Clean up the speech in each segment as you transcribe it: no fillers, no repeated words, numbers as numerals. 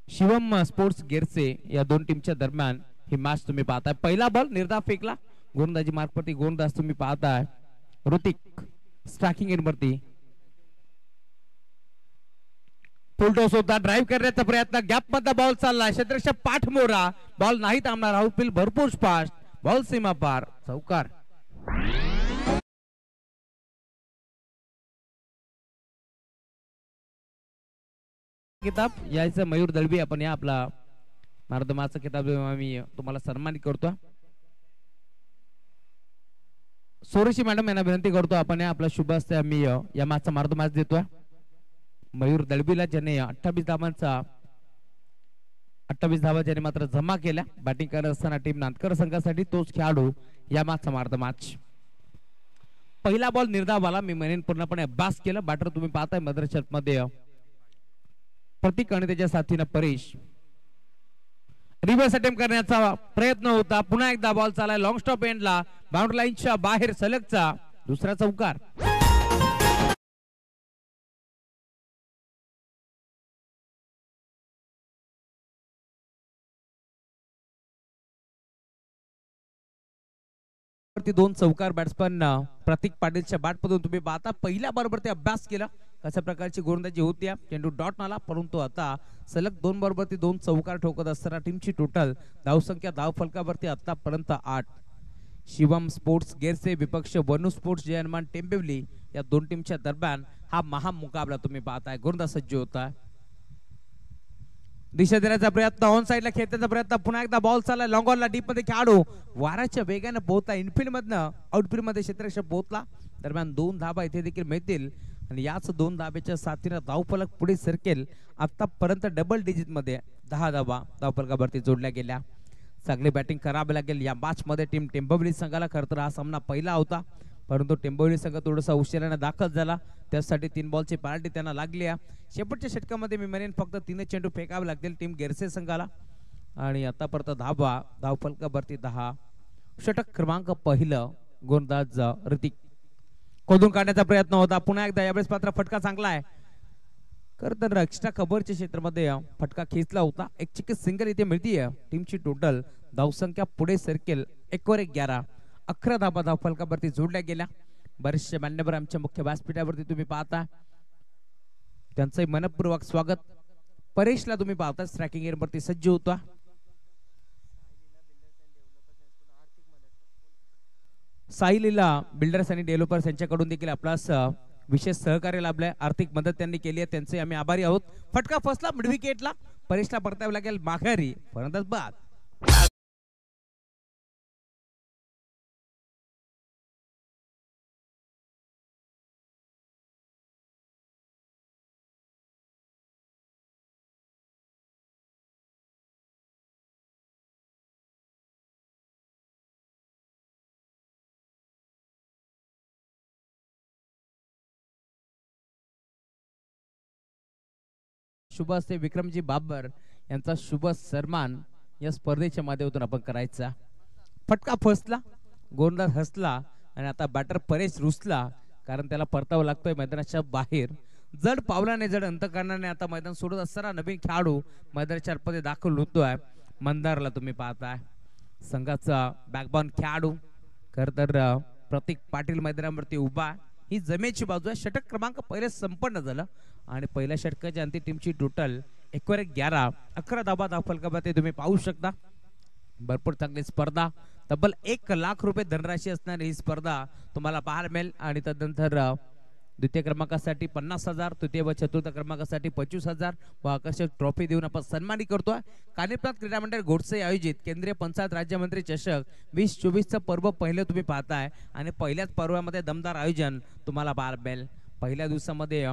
Shivam sports गेरसे या दोन टीमच्या दरम्यान ही मॅच तुम्ही पाहताय। पहिला बॉल निर्धाव फेकला, गोलंदाजी मार्गवरती गोलंदाज तुम्ही पाहताय ऋतिक स्ट्रायकिंग एंड वरती फुल टॉस होता, ड्राइव्ह करण्याचा प्रयत्न, गॅप मध्ये बॉल चालला, क्षेत्ररक्षक पाठमोरा, बॉल नाही थांबणार, आउटफील्ड भरपूर फास्ट, बॉल सीमा पार, चौकार। किताब यायचं मयूर दळवी आपण या आपला मार्दमाचा किताब आम्ही तुम्हाला सन्मानित करतो। सोरेशी मॅडम यांना विनंती करतो आपण या आपला शुभ असते आम्ही या मॅचचा मार्दमाच देतोय। मयूर दळवीला ज्याने 28 धावा ज्याने मात्र जमा केल्या बॅटिंग करत असताना टीम नांदकर संघासाठी तोच खेळाडू या मॅचचा मार्दमाच। पहिला बॉल निर्धावाला मी म्हणेन पूर्णपणे अभ्यास केला, बॅटर तुम्ही पाहताय मदरशत मध्ये प्रतीक आणि त्याच्या साथीने परेश, रिव्हर्स अटेम्प्ट करण्याचा प्रयत्न होता, पुन्हा एकदा बॉल चालाय लॉंग स्टॉप एंडला, बाउंड्री लाईनच्या बाहेर सलगचा दुसरा चौकार। दोन चौकार बॅट्समन प्रतीक पाटीलच्या बॅटमधून तुम्ही पाहता। पहिल्या बरोबर ते अभ्यास केला कशा प्रकारची गोलंदाजी होती, चेंडू डॉट आला, परंतु आता सलग दोन बरोबर ती दोन चौकार ठोकत असताना टीमची टोटल धावसंख्या धावफलकावरती आतापर्यंत 8। शिवम स्पोर्ट्स गेरसे विपक्ष वनू स्पोर्ट्स जयमान टेंबिवली या दोन टीमच्या दरम्यान हा महामुकाबला तुम्ही पाहताय। गोलंदाज सज्ज होता, दिशा देण्याचा प्रयत्न, ऑन साइडला खेळण्याचा प्रयत्न, पुन्हा एकदा बॉल चालला लॉंग ऑनला, डीप मध्ये खेळाडू वाराच्या वेगाने पोहोचला, इनफिल्ड मधनं आउटफील्ड मध्ये क्षेत्ररक्षक पोहोचला, दरम्यान 2 धाबा इथे देखील मिळतील आणि याच 2 धाब्याच्या साथीने धावफलक पुढे सरकेल। आतापर्यंत डबल डिजिट मध्ये 10 धाबा धावफलकावरती जोडल्या गेल्या। चांगली बॅटिंग करावी लागेल या मॅच मध्ये टीम टेंबिवली संघाला। खरं तर हा सामना पहिला होता, परंतु टेंबिवली संघ थोडासा उशिराने दाखल झाला, त्यासाठी 3 बॉलची पेनल्टी त्यांना लागली आहे। शेवटच्या षटकामध्ये मी म्हणेन फक्त 3 चेंडू फेकावे लागतील टीम गेरसे संघाला आणि आतापर्यंत धाबा धावफलकावरती 10। षटक क्रमांक पहिलं गोलंदाज ऋतिक, खोदून काढण्याचा प्रयत्न होता, पुन्हा एकदा यावेळेस मात्र फटका चांगला आहे। खरं तर एक्स्ट्रा कव्हरच्या क्षेत्रामध्ये फटका खेचला होता, एक चिक्की सिंगल इथे मिळतीये। टीमची टोटल धावसंख्या पुढे सरकेल 1/11, 11 धाबा धावफलकावरती जोडल्या गेल्या। बरेचसे मान्यवर आमच्या मुख्य व्यासपीठावरती तुम्ही पाहता, त्यांचं मनपूर्वक स्वागत। परेशला तुम्ही पाहता स्ट्रायकिंग एंडवरती सज्ज होता। साईलीला बिल्डर्स आणि डेव्हलपर्स यांच्याकडून देखील आपल्यास विशेष सहकार्य लाभलंय, आर्थिक मदत त्यांनी केली आहे, त्यांचे आम्ही आभारी आहोत। फटका फसला मिड विकेटला, परेशला परतावे लागेल माघारी, फलंदाज बाद। शुभ असते विक्रमजी बाबर यांचा शुभ सन्मान या स्पर्धेच्या माध्यमातून आपण करायचा। फटका फसला, गोलंदाज हसला आणि आता बॅटर परेश रुसला, कारण त्याला परतावा लागतोय मैदानाच्या बाहेर। जड पावलाने जड अंतकरणाने आता मैदान सोडत असताना नवीन खेळाडू मैदानाच्या आतमध्ये दाखल होतोय। मंदारला तुम्ही पाहताय संघाचा बॅकबॉन खेळाडू, खरं तर प्रतीक पाटील मैदानावरती उभा, ही जमेची बाजू आहे। षटक क्रमांक पहिले संपन्न झालं आणि पहिल्या षटकाच्या अंती टीमची टोटल 1/11, 11 धाबा धावफलकावरती तुम्ही पाहू शकता। भरपूर चांगली स्पर्धा, तब्बल 1 लाख रुपये धनराशी असणारी ही स्पर्धा तुम्हाला पाहायला मिळेल आणि तदनंतर द्वितीय क्रमांकासाठी 50,000, तृतीय व चतुर्थ क्रमांकासाठी 25,000 व आकर्षक ट्रॉफी देऊन आपण सन्मानित करतोय। कानिपनाथ क्रीडा मंडळ गोडसे आयोजित केंद्रीय पंचायत राज्यमंत्री चषक 2024 पर्व पहिले तुम्ही पाहताय आणि पहिल्याच पर्वामध्ये दमदार आयोजन तुम्हाला पाहायला मिळेल। पहिल्या दिवसामध्ये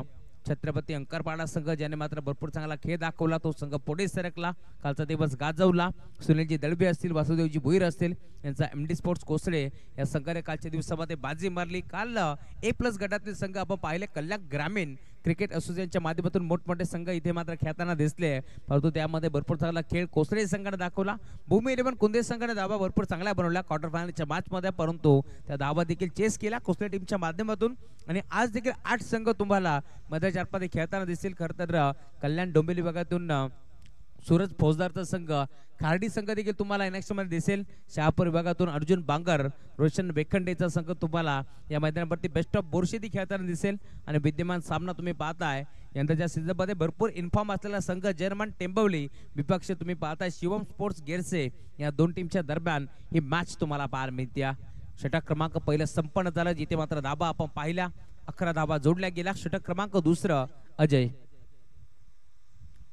छत्रपती अंकरपाडा संघ ज्याने मात्र भरपूर चांगला खेळ दाखवला, तो संघ पुढे सरकला, कालचा दिवस गाजवला। सुनीलजी दळबे असतील, वासुदेवजी भोईर असतील, यांचा एमडी स्पोर्ट्स कोसळे या संघाने कालच्या दिवसामध्ये बाजी मारली। काल A+ गटातील संघ आपण पाहिले, कल्याण ग्रामीण क्रिकेट असोसिएशनच्या माध्यमातून मोठमोठे संघ इथे मात्र खेळताना दिसले, परंतु त्यामध्ये भरपूर चांगला खेळ कोसळे संघाने दाखवला। भूमी 11 कुंदे संघाने धावा भरपूर चांगल्या बनवल्या क्वार्टर फायनलच्या मॅच मध्ये, परंतु त्या धावा देखील चेस केल्या कोसळे टीमच्या माध्यमातून आणि आज देखील 8 संघ तुम्हाला मैदानाच्या आतमध्ये खेळताना दिसतील। खरं तर कल्याण डोंबिवली विभागातून सूरज फौजदारचा संघ, खार्डी संघ देखील तुम्हाला नेक्स्ट मध्ये दिसेल. शहापूर विभागातून अर्जुन बांगर, रोशन वेखंडेचा संघ तुम्हाला या मैदानावरती बेस्ट ऑफ बोरशेती खेळताना दिसेल. आणि विद्यमान सामना तुम्ही पाहताय यंदाच्या सीझन मध्ये भरपूर इन्फॉर्म असलेला संघ जर्मन टेंबवली विपक्ष तुम्ही पाहताय शिवम स्पोर्ट्स गेरसे. या दोन टीमच्या दरम्यान ही मॅच तुम्हाला पाहायला मिळते. षटक क्रमांक पहिलं संपन्न झालं, जिथे मात्र धाबा आपण पाहिल्या 11 धाबा जोडल्या गेल्या. षटक क्रमांक दुसरं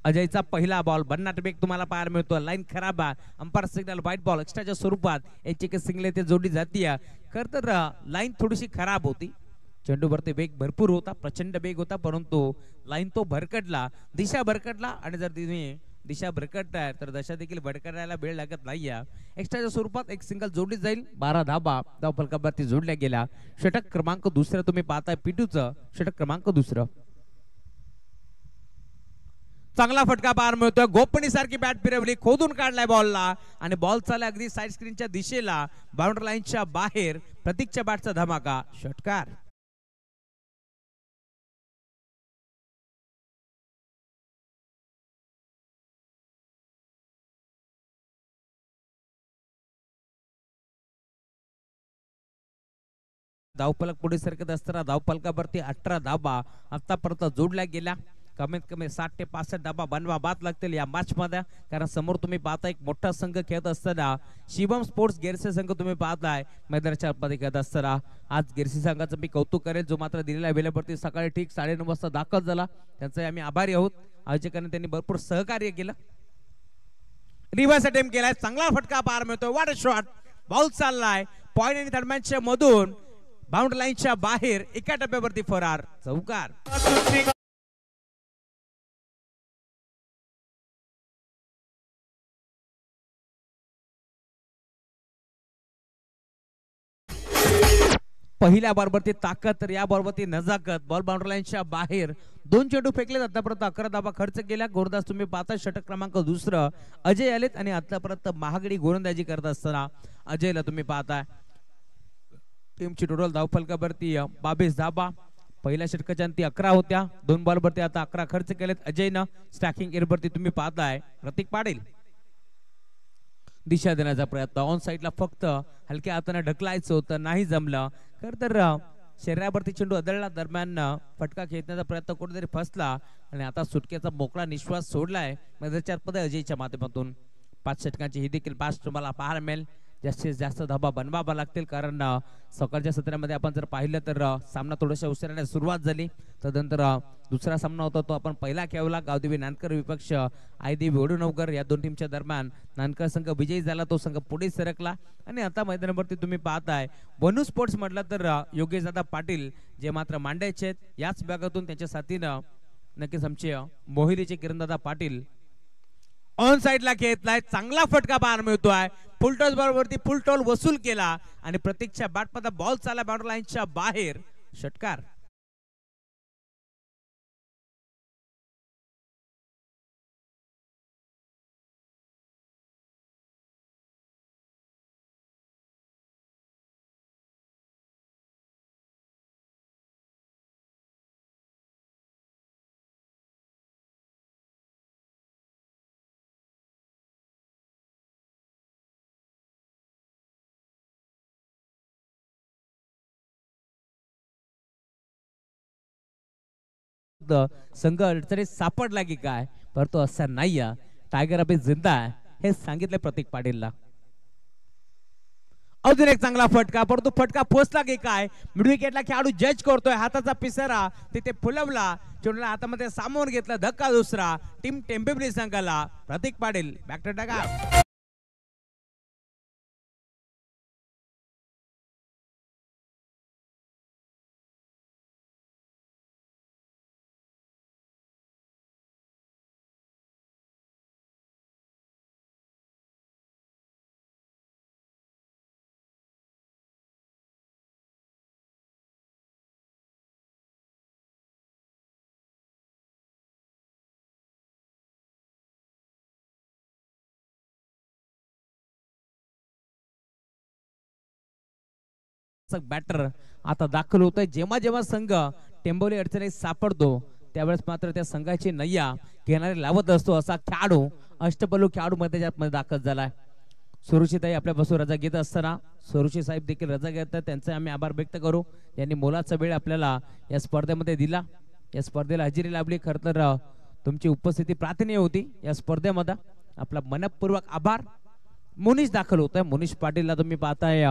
अजयचा पहिला बॉल भन्नाट वेग तुम्हाला पाहायला मिळतो. लाईन खराब आहे, अंपायर सिग्नल व्हाईट बॉल एक्स्ट्राच्या स्वरूपात एक सिंगल ते जोडली जाते. खर तर लाईन थोडीशी खराब होती, चेंडूवरती वेग भरपूर होता, प्रचंड वेग होता, परंतु लाईन तो भरकटला, दिशा भरकटला. आणि जर तुम्ही दिशा भरकटताय तर दशा देखील भरकटायला वेळ लागत नाहीये. एक्स्ट्राच्या स्वरूपात एक सिंगल जोडली जाईल. 12 धाबा धाव फलकावरती जोडल्या गेल्या. षटक क्रमांक दुसरं तुम्ही पाहताय पिटूचं षटक क्रमांक दुसरं. चांगला फटका पाहायला मिळतोय. गोपणी सारखी बॅट फिरवली, खोदून काढलाय बॉलला आणि बॉल चालला अगदी साइड स्क्रीनच्या दिशेला, बाउंड्री लाईनच्या बाहेर. प्रतीकच्या बॅटचा धमाका, षटकार. धावफलक पुढे सरकत असताना धावफलकावरती 18 धाबा आतापर्यंत जोडल्या गेल्या. कमीत कमी 60 ते 65 धाबा बनवा बाद लागतील या मॅच मध्ये, कारण समोर तुम्ही पाहता एक मोठा संघ खेळत असताना शिवम स्पोर्ट्स गेरसे संघ तुम्ही पाहताय मैदानाच्या मध्ये खेळत असताना. आज गेरसे संघाचं मी कौतुक करेल, जो मात्र दिलेल्या वेळेवरती सकाळी ठीक 9:30 वाजता दाखल झाला. त्यांचे आम्ही आभारी आहोत. आयोजकांनी त्यांनी भरपूर सहकार्य केलं. रिव्हर्स अटेम्प्ट केलाय, चांगला फटका पाहायला मिळतोय. व्हॉट अ शॉट, बॉल चाललाय पॉइंट आणि थर्डमॅनच्या मधून बाउंड्री लाईनच्या बाहेर, एका टप्प्यावरती फरार, चौकार. पहिल्या बॉलवरती ताकद तर या बॉलवरती नजाकत. बॉल बाउंड्री लाईनच्या बाहेर, 2 चेंडू फेकले. आतापर्यंत 11 धाबा खर्च केल्या. गोलंदाज तुम्ही पाहता षटक क्रमांक दुसरं अजय आलेत आणि आतापर्यंत महागडी गोलंदाजी करत असताना अजयला तुम्ही पाहताय. टीमची टोटल धावफलकावरती 22 धाबा. पहिल्या षटकाच्या अंती 11 होत्या. 2 बॉलवरती आता 11 खर्च केलेत अजयनं. स्टॅकिंग एरवरती तुम्ही पाहताय प्रतीक पाटील दिशा देण्याचा प्रयत्न. ऑन साइडला फक्त हलक्या हाताने ढकलायचं होतं, नाही जमलं. खरं तर शरीरावरती चेंडू आदळला दरम्यान फटका खेचण्याचा प्रयत्न कुठेतरी फसला आणि आता सुटकेचा मोकळा निश्वास सोडलाय मैदानाच्या मध्ये अजयच्या माध्यमातून. 5 षटकांची ही देखील पास तुम्हाला पाहायला मिळेल. जास्तीत जास्त धाबा बनवावा लागतील, कारण सकाळच्या सत्रामध्ये आपण जर पाहिलं तर सामना थोड्याशा उशिराने सुरुवात झाली. तदनंतर दुसरा सामना होता तो आपण पहिला खेळला. गावदेवी नानकर विपक्ष आयदेवी वडूनवकर या दोन टीमच्या दरम्यान नानकर संघ विजयी झाला, तो संघ पुढे सरकला. आणि आता मैदानावरती तुम्ही पाहताय बनू स्पोर्ट्स म्हटलं तर योगेश दादा पाटील जे मात्र मांडायचे आहेत. याच भागातून त्यांच्या साथीनं नक्कीच आमचे मोहिरीचे किरणदादा पाटील ऑन साइडला खेळलाय. चांगला फटका पाहायला मिळतोय. फुलटॉस बॉलवरती फुलटॉल वसूल केला आणि प्रतीकच्या बॅटमध्ये बॉल चालला बाउंड्री लाईनच्या बाहेर, षटकार. संघ अडचणीत सापडला की काय, परंतु असं नाही. टायगर अभि जिंदा आहे हे सांगितले प्रतीक पाटीलला. अजून एक चांगला फटका, परंतु फटका पोचला की काय. मिड विकेटला खेळाडू जज करतोय. हाताचा पिसारा तिथे फुलवला, चेंडूला हातामध्ये सामावून घेतला. धक्का दुसरा टीम टेंबिवली संघाला. प्रतीक पाटील बॅक टू टाका. बॅटर आता दाखल होतोय. जेव्हा जेव्हा संघ टेंबवली अडचणीत सापडतो त्यावेळेस मात्र त्या संघाची नय्या घेणारे लावत असतो असा खेळाडू अष्टपैलू खेळाडू मध्ये दाखल झालाय. सुरुचीताई आपल्यापासून रजा घेत असताना सुरुची साहेब देखील रजा घेतात, त्यांचे आम्ही आभार व्यक्त करू. यांनी मोलाचा वेळ आपल्याला या स्पर्धेमध्ये दिला. या स्पर्धेला हजेरी लाभली. खरं तर तुमची उपस्थिती प्रार्थनीय होती या स्पर्धेमध्ये. आपला मनपूर्वक आभार. मोनिश दाखल होत आहे. मोनिश पाटीलला तुम्ही पाहताय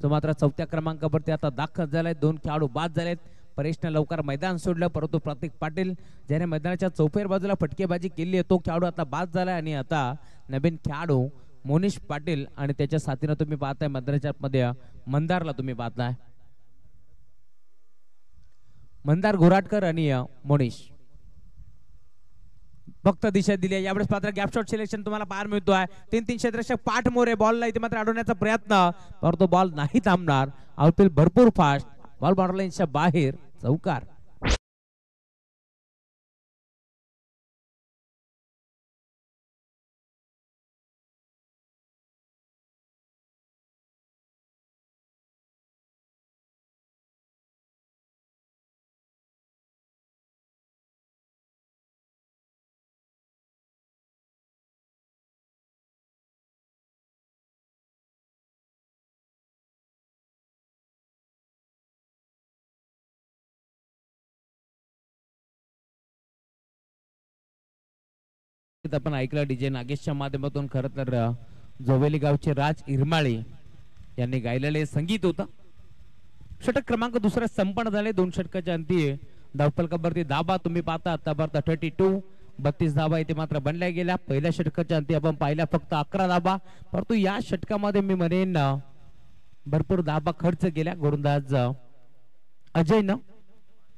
जो मात्र 4थ्या क्रमांकावरती आता दाखल झालाय. 2 खेळाडू बाद झालेत. परेशने लवकर मैदान सोडलं, परंतु प्रतीक पाटील ज्याने मैदानाच्या चौफेर बाजूला फटकेबाजी केली आहे तो खेळाडू आता बाद झालाय. आणि आता नवीन खेळाडू मोनिश पाटील आणि त्याच्या साथीनं तुम्ही पाहताय मैदानाच्या मध्ये मंदारला तुम्ही पाहताय. मंदार घोराटकर आणि मोनिश फक्त दिशा दिली आहे. यावेळेस मात्र गॅप शॉट सिलेक्शन तुम्हाला पाहायला मिळतोय. 3-3 क्षेत्ररक्षक पाठमोरे बॉलला इथे मात्र अडवण्याचा प्रयत्न, परंतु बॉल नाही थांबणार. आउटफील्ड भरपूर फास्ट, बॉल बॉर्डर लाईनच्या बाहेर, चौकार. आपण ऐकलं डीजे नागेशच्या माध्यमातून. खरं तर जोवेली गावचे राज इरमाळे यांनी गायलेले संगीत होतं. षटक क्रमांक दुसरा संपन्न झाले. 2 षटकाच्या अंती धावफलकावरती धाबा तुम्ही पाहता आतापर्यंत 32 धाबा इथे मात्र बनल्या गेल्या. पहिल्या षटकाच्या अंती आपण पाहिल्या फक्त 11 धाबा, परंतु या षटकामध्ये मी म्हणेन भरपूर धाबा खर्च केल्या गोलंदाज अजयनं.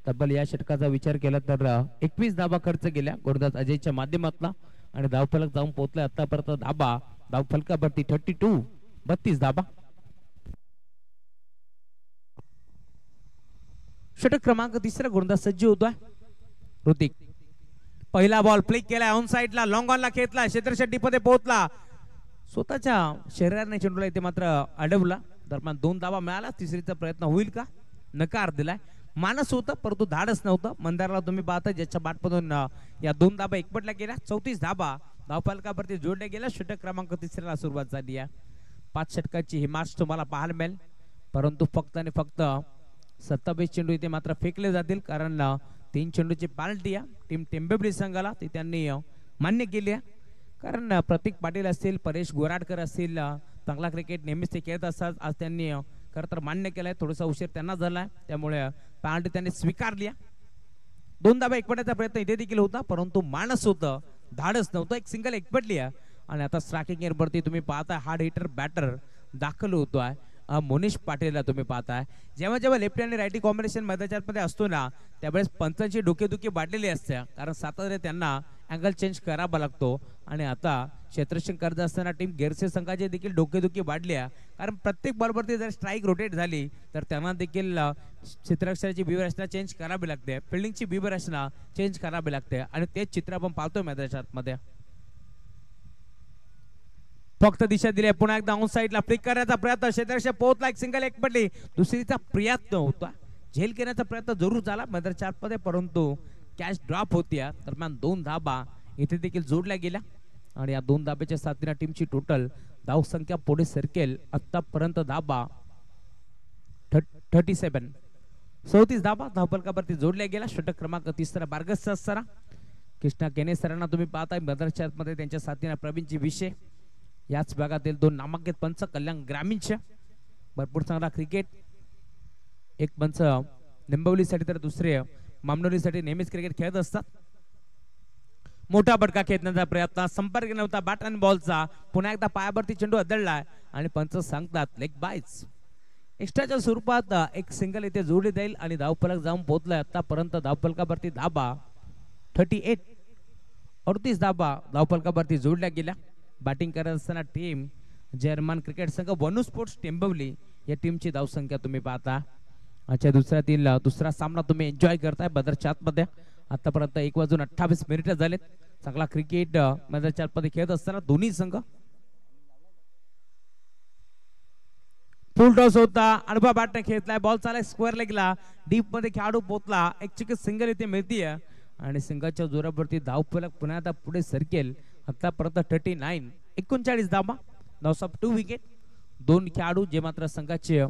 तब्बल या षटकाचा विचार केला तर 21 धाबा खर्च केल्या गोलंदाज अजयच्या माध्यमातून. आणि धावफलक जाऊन पोहोचले आतापर्यंत धाबा धावफलकावरती 32 धाबा. षटक क्रमांक तिसरा गोलंदाज सज्ज होतोय ऋतिक. पहिला बॉल फ्लिक केलाय ऑन साइडला, लॉंग ऑनला खेचला, क्षेत्ररक्षक डीपमध्ये पोहोचला, स्वतःच्या शरीराने चेंडूला इथे मात्र अडवला. दरम्यान 2 धाबा मिळाला. तिसरीचा प्रयत्न होईल का? नकार दिलाय. मानस होतं परंतु धाडच नव्हतं. मंदारला तुम्ही पाहता ज्याच्या बाटमधून या 2 धाबा एकपटल्या गेल्या. 34 धाबा धावफलकावरती जोडल्या गेल्या. षटक क्रमांक तिसऱ्याला सुरुवात झाली आहे. 5 षटकाची ही मार्च तुम्हाला पाहायला मिळेल, परंतु फक्त आणि फक्त 27 चेंडू इथे मात्र फेकले जातील, कारण 3 चेंडूची पेनल्टी टीम टेंबेबली संघाला ती त्यांनी मान्य केली आहे. कारण प्रतीक पाटील असतील, परेश गोराडकर असतील, चांगला क्रिकेट नेहमीच ते खेळत असतात. आज त्यांनी खरं तर मान्य केलंय. थोडासा उशीर त्यांना झालाय, त्यामुळे पेनल्टी त्यांनी स्वीकारली. 2 धाबा एकपटण्याचा प्रयत्न इथे देखील होता, परंतु मानस होतं, धाडच नव्हतं. एक सिंगल एकपटली आहे. आणि आता स्ट्रायकिंग एअरवरती तुम्ही पाहताय हार्ड हिटर बॅटर दाखल होतोय मोनिश पाटीलला तुम्ही पाहताय. जेव्हा जेव्हा लेफ्ट आणि राईटी कॉम्बिनेशन मैदानामध्ये असतो ना, त्यावेळेस पंचांची डोकेदुखी वाढलेली असते, कारण सातत्याने त्यांना अँगल चेंज करावा लागतो. आणि आता क्षेत्ररक्षण करत असताना टीम गेरसे संघाची देखील डोकेदुखी वाढली आहे, कारण प्रत्येक बॉलवरती जर स्ट्राईक रोटेट झाली तर त्यांना देखील क्षेत्ररक्षणाची व्यूहरचना चेंज करावी लागते, फिल्डिंगची व्यूहरचना चेंज करावी लागते. आणि तेच चित्र आपण पाहतोय मैदानामध्ये. फक्त दिशा दिली. पुन्हा एकदा ऑन साइडला फ्लिक करण्याचा प्रयत्न, क्षेत्ररक्षक पोहोचला, एक सिंगल एकपटली. दुसरीचा प्रयत्न होता, झेल घेण्याचा प्रयत्न जरूर झाला मैदानाच्या आतमध्ये, परंतु कॅच ड्रॉप होती. दरम्यान 2 धाबा इथे देखील जोडल्या गेल्या. आणि या 2 धाब्याच्या साथीने टीमची टोटल धाव संख्या पुढे सरकेल. आतापर्यंत धाबा 37, 34 धाबा धावफलकावरती जोडल्या गेल्या. षटक क्रमांक तिसरा बार्गस असताना कृष्णा केने सरांना तुम्ही पाहताय मैदानाच्या आतमध्ये. त्यांच्या साथीने प्रवीणजी विषय, याच भागातील 2 नामांकित पंच कल्याण ग्रामीणच्या. भरपूर चांगला क्रिकेट. एक पंच निंबवलीसाठी तर दुसरे मामनोलीसाठी नेहमीच क्रिकेट खेळत असतात. मोठा फटका खेचण्याचा प्रयत्न, संपर्क नव्हता बॅट आणि बॉलचा. पुन्हा एकदा पायावरती चेंडू आदळलाय आणि पंच सांगतात लेग बाईट्स. एक्स्ट्राच्या स्वरूपात एक सिंगल इथे जोडली जाईल आणि धावफलक जाऊन पोहोचलाय. आतापर्यंत धावफलकावरती धाबा 38 धाबा धावफलकावरती जोडल्या गेल्या. बॅटिंग करत असताना टीम जर्मन क्रिकेट संघ वनू स्पोर्ट्स टेंबवली या टीमची धावसंख्या तुम्ही पाहता. आजच्या दुसरा सामना तुम्ही एन्जॉय करताय बदरच्या आतमध्ये. आतापर्यंत 1:28 झालेत. चांगला क्रिकेट बदरच्या आतमध्ये खेळत असताना दोन्ही संघ. फुल टॉस होता, अनुभव बॅटने खेळलाय, बॉल चालाय स्क्वेअर लेगला, डीप मध्ये खेळाडू पोहोचला, एक चिकन सिंगल इथे मिळतीये आणि सिंगलच्या जोरावरती धावफलक पुन्हा आता पुढे सरकेल. आतापर्यंत 39 39 धावा, लॉस ऑफ 2 विकेट. दोन खेळाडू जे मात्र संघाचे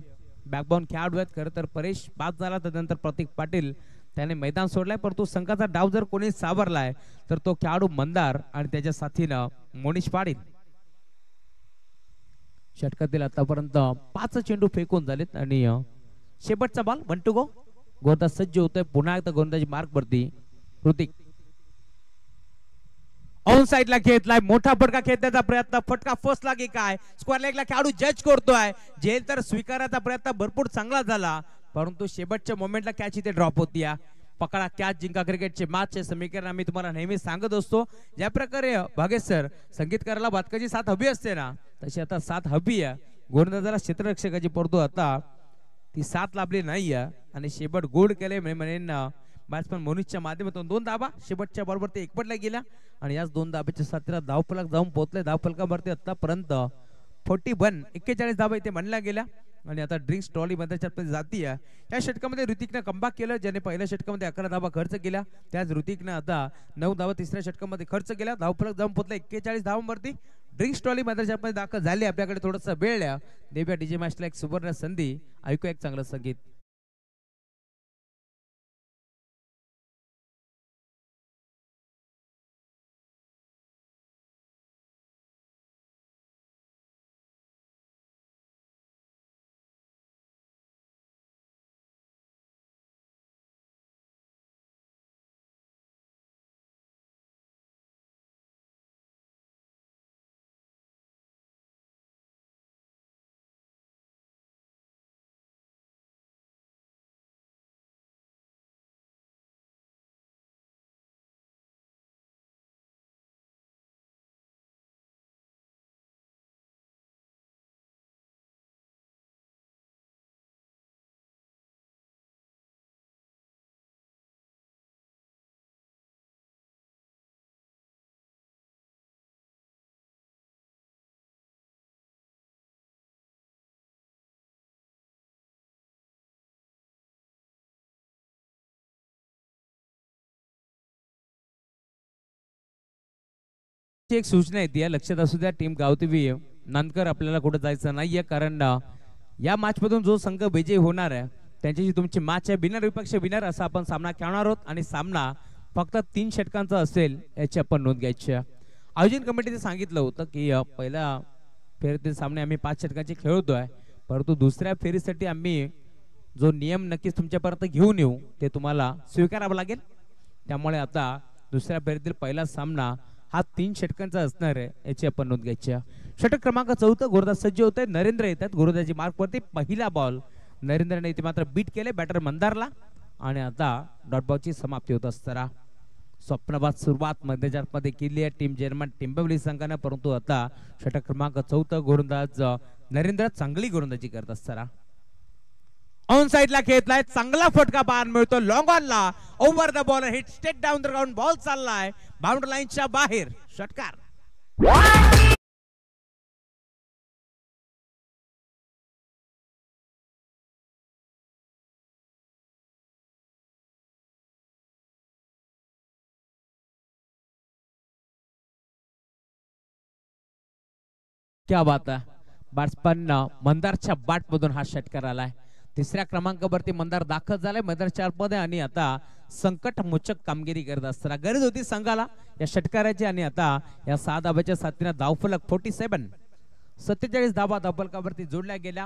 बॅकबॉन खेळाडू आहेत. खरं तर परेश बाद झाला त्यानंतर प्रतीक पाटील त्याने मैदान सोडलाय, परंतु संघाचा डाव जर कोणी सावरलाय तर तो खेळाडू मंदार आणि त्याच्या साथीनं मोनिश पाटील. षटकातील आतापर्यंत 5 चेंडू फेकून झालेत आणि शेवटचा बॉल 1 टू गो. गोलंदाज सज्ज होतोय पुन्हा एकदा गोलंदाजी मार्क वरती. ऋतिक ऑन साइडला घेतलाय, मोठा फटका खेळण्याचा प्रयत्न, फटका फसला की काय? स्क्वेअर लेगला खेळाडू जज करतोय. झेल तर स्वीकारायचा प्रयत्न भरपूर चांगला झाला, परंतु शेवटच्या मोमेंटला कॅच इथे ड्रॉप होती. पकडा कॅच जिंका क्रिकेटचे मॅचचे समीकरण आम्ही तुम्हाला नेहमी सांगत असतो. ज्या प्रकारे भागेश सर संगीतकाराला बातकाची साथ हवी असते ना, तशी आता साथ हवी आहे. गोलंदाजाला क्षेत्ररक्षकाची, परंतु आता ती साथ लाभली नाही आणि शेवट गोड केले म्हणेन बॅट्समन मोनिशच्या माध्यमातून. 2 धाबा शेवटच्या बॉलवरती एकपटल्या गेल्या आणि याच 2 धाब्याच्या साथीला धावफलक जाऊन पोहोचले. धावफलकावरती आतापर्यंत 41 धाबा इथे म्हणल्या गेल्या आणि आता ड्रिंक्स ट्रॉली मध्ये जाती आहे. या षटकामध्ये ऋतिकने कमबॅक केलं, ज्याने पहिल्या षटकामध्ये 11 धाबा खर्च केल्या. त्याच ऋतिकने आता 9 धाबा तिसऱ्या षटकामध्ये खर्च केल्या. धावफलक जाऊन पोहोचले 41 धावांवरती. ड्रिंक्स ट्रॉली मध्ये दाखल झाली. आपल्याकडे थोडासा वेळ आहे, देव्या डीजे मॅचला एक सुवर्ण संधी. ऐकू एक चांगलं संगीत. एक सूचना येते, लक्षात असू द्या. टीम गावदेवी नांदकर आपल्याला कुठे जायचं नाहीये, कारण या मॅच मधून जो संघ विजयी होणार आहे त्यांच्याशी तुमची मॅच आहे. विनर विपक्ष विनर असा आपण सामना खेळणार आहोत आणि सामना फक्त 3 षटकांचा असेल याची आपण नोंद घ्यायची. आयोजन कमिटीने सांगितलं होतं की पहिल्या फेरीतील सामने आम्ही 5 षटकांचे खेळतोय, परंतु दुसऱ्या फेरीसाठी आम्ही जो नियम नक्कीच तुमच्यापर्यंत घेऊन येऊ ते तुम्हाला स्वीकारावं लागेल. त्यामुळे आता दुसऱ्या फेरीतील पहिला सामना हा 3 षटकांचा असणार आहे याची आपण नोंद घ्यायची. षटक क्रमांक 4 गोलंदाज सज्ज होत आहे. नरेंद्र येतात गोलंदाजी मार्क वरती. पहिला बॉल नरेंद्रने इथे मात्र बीट केले बॅटर मंदारला आणि आता डॉट बॉलची समाप्ती होत असताना स्वप्नबाद सुरुवात मध्ये केली आहे टीम जर्मन टिंबवली संघाने, परंतु आता षटक क्रमांक 4 गोलंदाज नरेंद्र चांगली गोलंदाजी करत असताना ऑन साइडला खेळलाय. चांगला फटका पाहायला मिळतो लॉंग ऑनला. Over the ball hit straight down the ground. Ball चाललाय बाउंड्री लाईनच्या बाहेर. षटकार. क्या बात आहे. बॅट्समन मंदारच्या बॅट मधून हा षटकार आलाय. तिसऱ्या क्रमांकावरती मंदार दाखल झालाय मैदान 4 मध्ये आणि आता संकट मोचक कामगिरी करत असताना गरज होती संघाला या षटकाराची आणि आता या 6 धाब्याच्या साथीने धावफलक 47 धाबा धावफलकावरती जोडल्या गेल्या.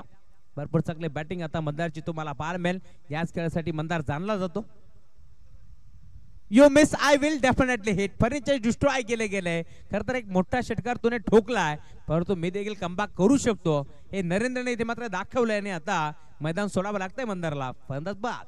भरपूर चांगले बॅटिंग आता मंदारची तुम्हाला पाहायला मिळेल. याच खेळासाठी मंदार जाणला जातो. You miss I will definitely hit. Furniture destroy केले गेले. खरं तर एक मोठा षटकार तुने ठोकलाय, परंतु मी देखील कमबॅक करू शकतो हे नरेंद्रने इथे मात्र दाखवलंय आणि आता मैदान सोडावं लागतंय मंदारला. फलंदाज बाद.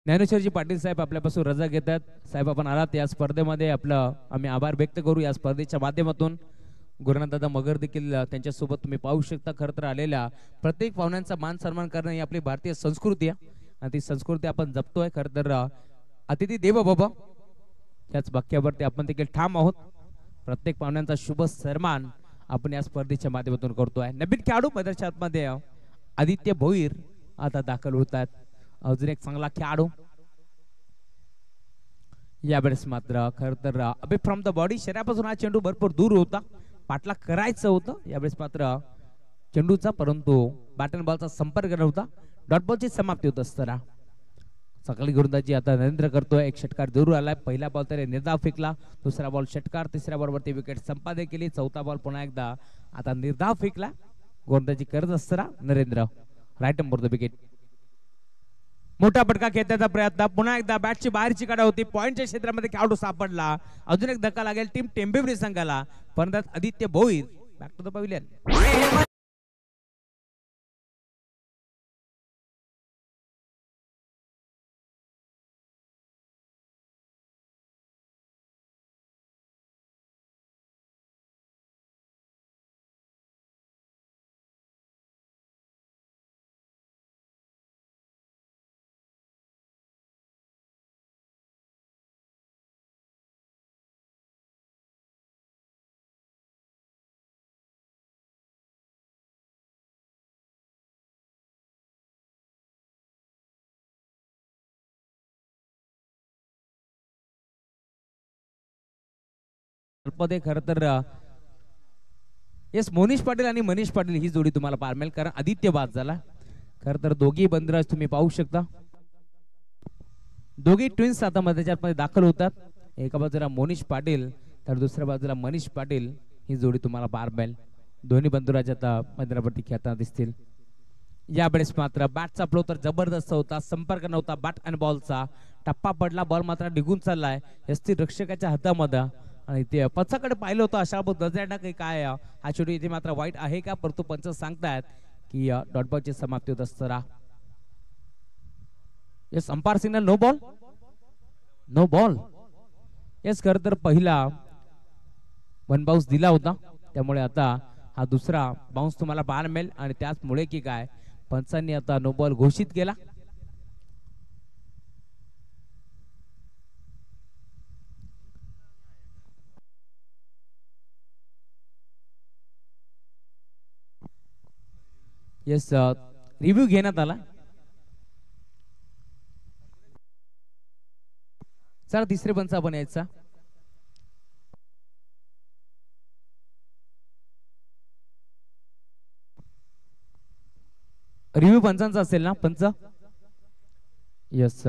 ज्ञानेश्वरजी पाटील साहेब आपल्यापासून रजा घेतात. साहेब आपण आलात या स्पर्धेमध्ये, आपलं आम्ही आभार व्यक्त करू. या स्पर्धेच्या माध्यमातून गुरुनाथदादा मगर देखील त्यांच्यासोबत तुम्ही पाहू शकता. खरं तर आलेल्या प्रत्येक पाहुण्यांचा मान सन्मान करणं ही आपली भारतीय संस्कृती आहे आणि ती संस्कृती आपण जपतोय. खरं तर अतिथी देव बाबा याच वाक्यावरती आपण देखील ठाम आहोत. प्रत्येक पाहुण्यांचा शुभ सन्मान आपण या स्पर्धेच्या माध्यमातून करतोय. नवीन खेळाडू मैदानाच्या आतमध्ये आदित्य भोईर आता दाखल होतात. अजून एक चांगला खेळाडू यावेळेस मात्र खर तर अबे फ्रॉम द बॉडी शरीरापासून हा चेंडू भरपूर दूर होता. पाठला करायचं होतं यावेळेस मात्र चेंडूचा, परंतु बॅट अँड बॉलचा संपर्क नव्हता. डॉट बॉलची समाप्ती होत असताना सकाळी गोलंदाजी आता नरेंद्र करतोय. एक षटकार जरूर आलाय. पहिला बॉल तरी निर्धाव फेकला, दुसरा बॉल षटकार, तिसऱ्या बॉलवरती विकेट संपादन केली, चौथा बॉल पुन्हा एकदा आता निर्धाव फेकला. गोलंदाजी करत असताना Narendra right number the wicket. मोठा फटका खेळण्याचा प्रयत्न, पुन्हा एकदा बॅटची बाहेरची कडा होती. पॉइंटच्या क्षेत्रामध्ये खेळाडू सापडला. अजून एक धक्का लागेल टीम टेंबिवली संघाला. फलंदाज Aditya Bhoir back to the pavilion. खर तर येस मोनिश पाटील आणि मनीष पाटील ही जोडी तुम्हाला पाहायला मिळेल, कारण आदित्य बाद झाला. खर तर दोघी बंदराज तुम्ही पाहू शकता. दोघी ट्विन्स आता मध्ये दाखल होतात. एका बाजूला मोनिश पाटील तर दुसऱ्या बाजूला मनीष पाटील ही जोडी तुम्हाला पाहायला मिळेल. दोन्ही बंधुराज आता मैदानावरती खेळताना दिसतील. यावेळेस मात्र बॅटचा फ्लो तर जबरदस्त होता, संपर्क नव्हता बॅट आणि बॉलचा. टप्पा पडला, बॉल मात्र निघून चाललाय एसटी रक्षकाच्या हातामध्ये. आणि ते पंचाकडे पाहिलं होतं अशा दर्जाना काही काय हा चेंडू इथे मात्र वाईट आहे का, परंतु पंच सांगतायत की डॉट बॉलची समाप्ती होत असताना yes umpire signal no ball, no ball. Yes खर तर पहिला वन बाउन्स दिला होता, त्यामुळे आता हा दुसरा बाउन्स तुम्हाला पाहायला मिळेल. आणि त्याचमुळे की काय पंचांनी आता नो बॉल घोषित केला. येस रिव्ह्यू घेण्यात आला. चला तिसरे पंच आपण यायचा. रिव्ह्यू पंचांचा असेल ना पंच. येस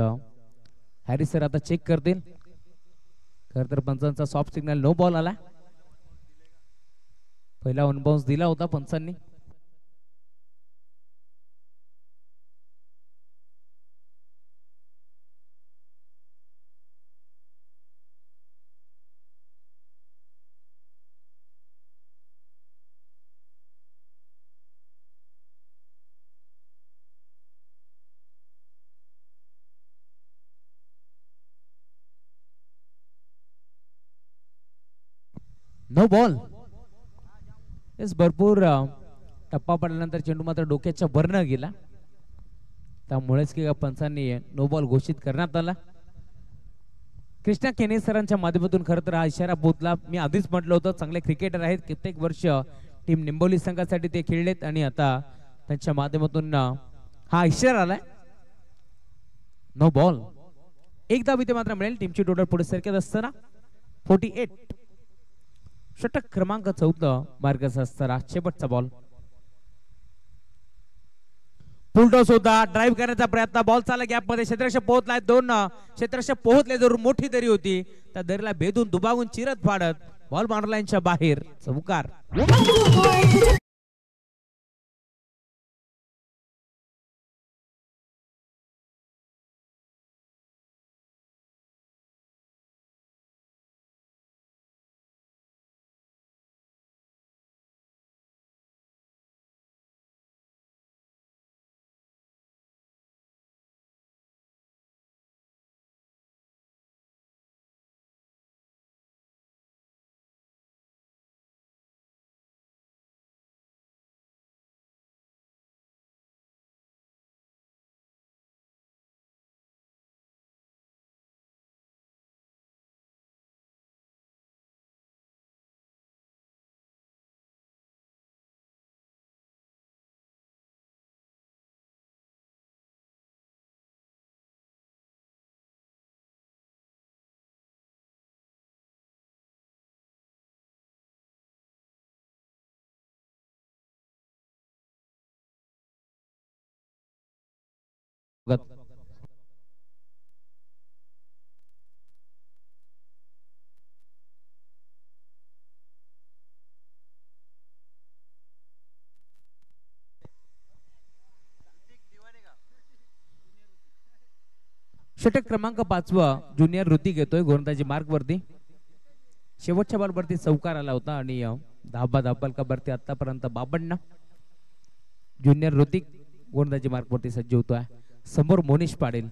हॅरी सर आता चेक करतील. खर तर पंचांचा सॉफ्ट सिग्नल नो बॉल आला. पहिला वन बाउन्स दिला होता पंचांनी. No ball. येस भरपूर टप्पा पडल्यानंतर चेंडू मात्र डोक्याच्या वरनं गेला, त्यामुळेच की पंचांनी नो बॉल घोषित करण्यात आला. कृष्णा केने सरांच्या माध्यमातून खरं तर हा इशारा पोहोचला. मी आधीच म्हटलं होतं चांगले क्रिकेटर आहेत, कित्येक वर्ष टीम निंबोली संघासाठी ते खेळलेत आणि आता त्यांच्या माध्यमातून हा इशारा आलाय नो बॉल. एक धाव इथे मात्र मिळेल. टीमची टोटल पुढे सरकत असताना 48. षटक क्रमांक 14 मार्गाचा असताना शेवटचा बॉल. फुलटॉस होता, ड्राईव्ह करण्याचा प्रयत्न, बॉल चालला गॅप मध्ये, क्षेत्ररक्षक पोहोचलाय. दोन क्षेत्ररक्षक पोहोचले, जरूर मोठी दरी होती, त्या दरीला भेदून दुभागून चिरत फाडत बॉल बाउंड्री बाहेर. चौकार. षटक क्रमांक 5 ज्युनियर ऋतिक घेतोय गोलंदाजी मार्क वरती. शेवटच्या बॉल वरती चौकार आला होता आणि धाबा धापलकावरती आतापर्यंत 52. ज्युनियर ऋतिक गोलंदाजी मार्क वरती सज्ज होतोय. समोर मोनिश पाटील.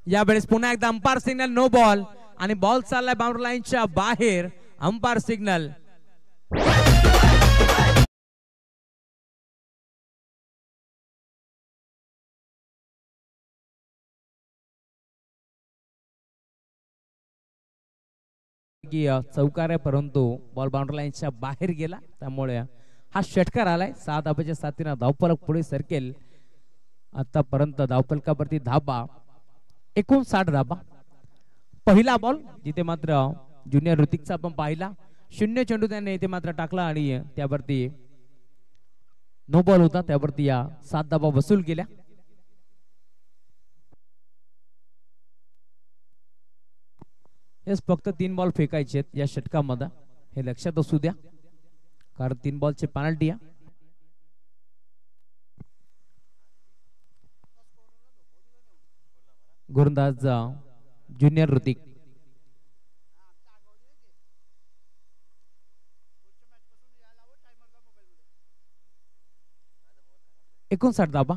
यावेळेस पुन्हा एकदा अंपायर सिग्नल नो बॉल आणि बॉल चाललाय बाउंड्री लाईनच्या बाहेर. Umpire signal. चौकार आहे परंतु बॉल बाउंड्री लाईनच्या बाहेर गेला, त्यामुळे हा षटकार आलाय. 7 धाबाच्या साथीने धावफलक पुढे सरकेल. आतापर्यंत धावफलकावरती धाबा 59 धाबा. पहिला बॉल जिथे मात्र ज्युनियर ऋतिकचा आपण पाहिला 0 चेंडू त्याने इथे मात्र टाकला आणि त्यावरती नो बॉल होता, त्यावरती या 7 धाबा वसूल केल्या. फक्त 3 बॉल फेकायचे या षटकामध्ये, हे लक्षात असू द्या, कारण 3 बॉलची पेनल्टी आहे. गोलंदाज ज्युनियर ऋतिक. एकोणसाठ धाबा.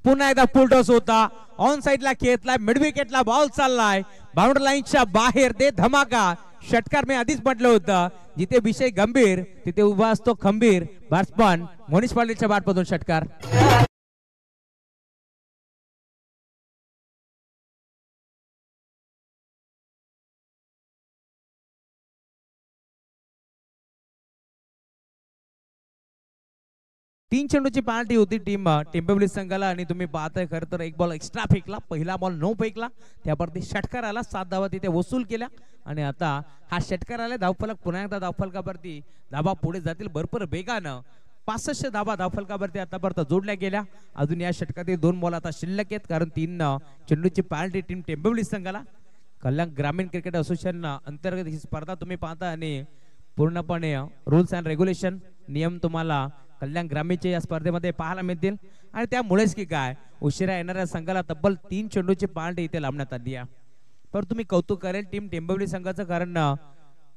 पुन्हा एकदा फुल टॉस होता, ऑन साइडला खेळतलाय, मिड विकेटला बॉल चाललाय बाउंड्री लाईनच्या बाहेर. दे धमाका. षटकार मी आधीच म्हटलं होतं, जिथे विषय गंभीर तिथे उभा असतो खंबीर. बॅट्समन मोनिश पाटीलच्या बॅटमधून षटकार. तीन चेंडूची पेनल्टी होती टीम टेंबेवली संघाला आणि तुम्ही पाहताय खरं तर एक बॉल एक्स्ट्रा फेकला, पहिला बॉल नो फेकला, त्यावरती षटकार आला. 7 धावा तिथे वसूल केल्या आणि आता हा षटकार आला. धावफलक पुन्हा एकदा धावफलकावरती धाबा पुढे जातील भरपूर वेगानं. 65 धाबा धावफलकावरती आतापर्यंत जोडल्या गेल्या. अजून या षटकातील 2 बॉल आता शिल्लक आहेत, कारण 3 चेंडूची पेनल्टी टीम टेंबेवली संघाला. कल्याण ग्रामीण क्रिकेट असोसिएशन अंतर्गत ही स्पर्धा तुम्ही पाहता आणि पूर्णपणे रूल्स अँड रेग्युलेशन नियम तुम्हाला कल्याण ग्रामीणच्या या स्पर्धेमध्ये पाहायला मिळतील आणि त्यामुळेच की काय उशिरा येणाऱ्या संघाला तब्बल 3 चेंडूची पेनल्टी इथे लावण्यात आली आहे. पण तुम्ही कौतुक करेल टीम टेंबेवली संघाचं, कारण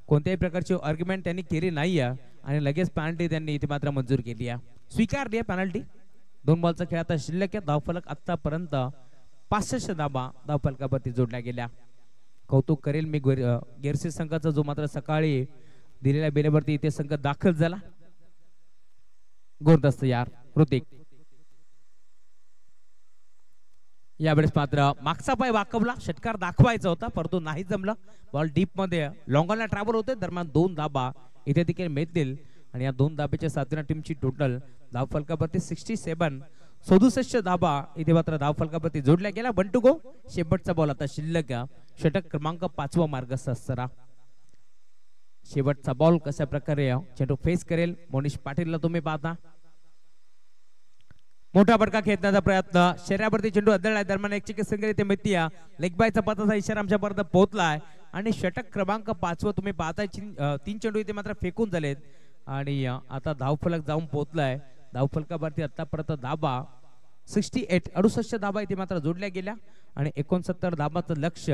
कोणत्याही प्रकारची आर्ग्युमेंट त्यांनी केली नाही आणि लगेच पेनल्टी त्यांनी इथे मात्र मंजूर केली आहे, स्वीकारली आहे पेनल्टी. 2 बॉलचा खेळ आता शिल्लक आहे. धावफलक आतापर्यंत 65 धाबा धावफलकावरती जोडल्या गेल्या. कौतुक करेल मी गेरसी संघाचा, जो मात्र सकाळी दिलेल्या बेलेवरती इथे संघ दाखल झाला. गोलंदाज यार ऋतिक. यावेळेस मात्र मागचा पाय वाकवला, षटकार दाखवायचा होता परंतु नाही जमलं. बॉल डीप मध्ये लॉंगॉनला ट्रॅव्हल होते. दरम्यान 2 धाबा इथे देखील मिळतील आणि या 2 धाब्याच्या साथीने टीमची टोटल धावफलकावरती 67 धाबा इथे मात्र धावफलकावरती जोडल्या गेला. 1 to go. शेवटचा बॉल आता शिल्लक. षटक क्रमांक 5 मार्गस्थ. शेवटचा बॉल कशा प्रकारे चेंडू फेस करेल मोनिश पाटीलला तुम्ही पाहता. मोठा फटका खेळण्याचा प्रयत्न, शरीरावरती चेंडू आदळलाय. दरम्यान एक चिकी सिंगल इथे मिळतीये. लेग बायचा पताचा इशारा आमच्यापर्यंत पोहोचलाय आणि षटक क्रमांक 5 तुम्ही पाहताय. 3 चेंडू इथे मात्र फेकून झालेत आणि आता धावफलक जाऊन पोहोचलाय. धावफलकावरती आतापर्यंत धाबा 68 धाबा इथे मात्र जोडल्या गेल्या आणि 69 धाबाचं लक्ष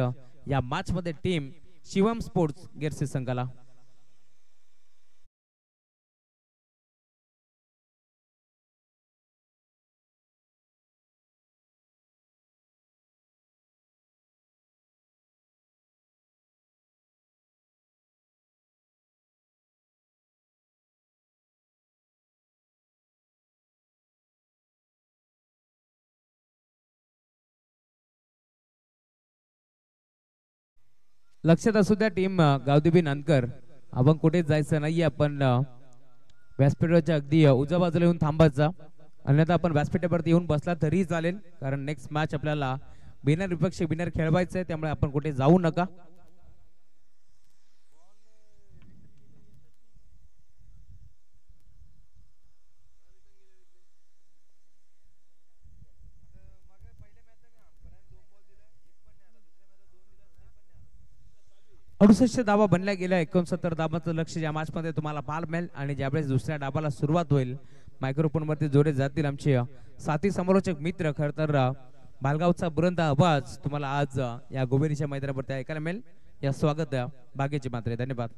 या मॅच मध्ये टीम शिवम स्पोर्ट्स गेरसी संघाला. लक्षात असू द्या टीम गावदेवी नानकर, आपण कुठेच जायचं नाहीये. आपण व्यासपीठाच्या अगदी उजव्या बाजूला येऊन थांबायचं, अन्यथा आपण व्यासपीठावरती येऊन बसला तरी चालेल, कारण नेक्स्ट मॅच आपल्याला बिनर विपक्ष बिनर खेळवायचं आहे, त्यामुळे आपण कुठे जाऊ नका. 68 धावा बनल्या गेल्या. 69 धावांचं लक्ष या मॅच मध्ये तुम्हाला पाहायला मिळेल. आणि ज्यावेळेस दुसऱ्या डाबाला सुरुवात होईल मायक्रोफोन वरती जोडले जातील आमचे साथी समालोचक मित्र. खर तर भालगावचा बुलंद आवाज तुम्हाला आज या गोबेरीच्या मैदानावरती ऐकायला मिळेल. या स्वागत बागेचे मात्र. धन्यवाद.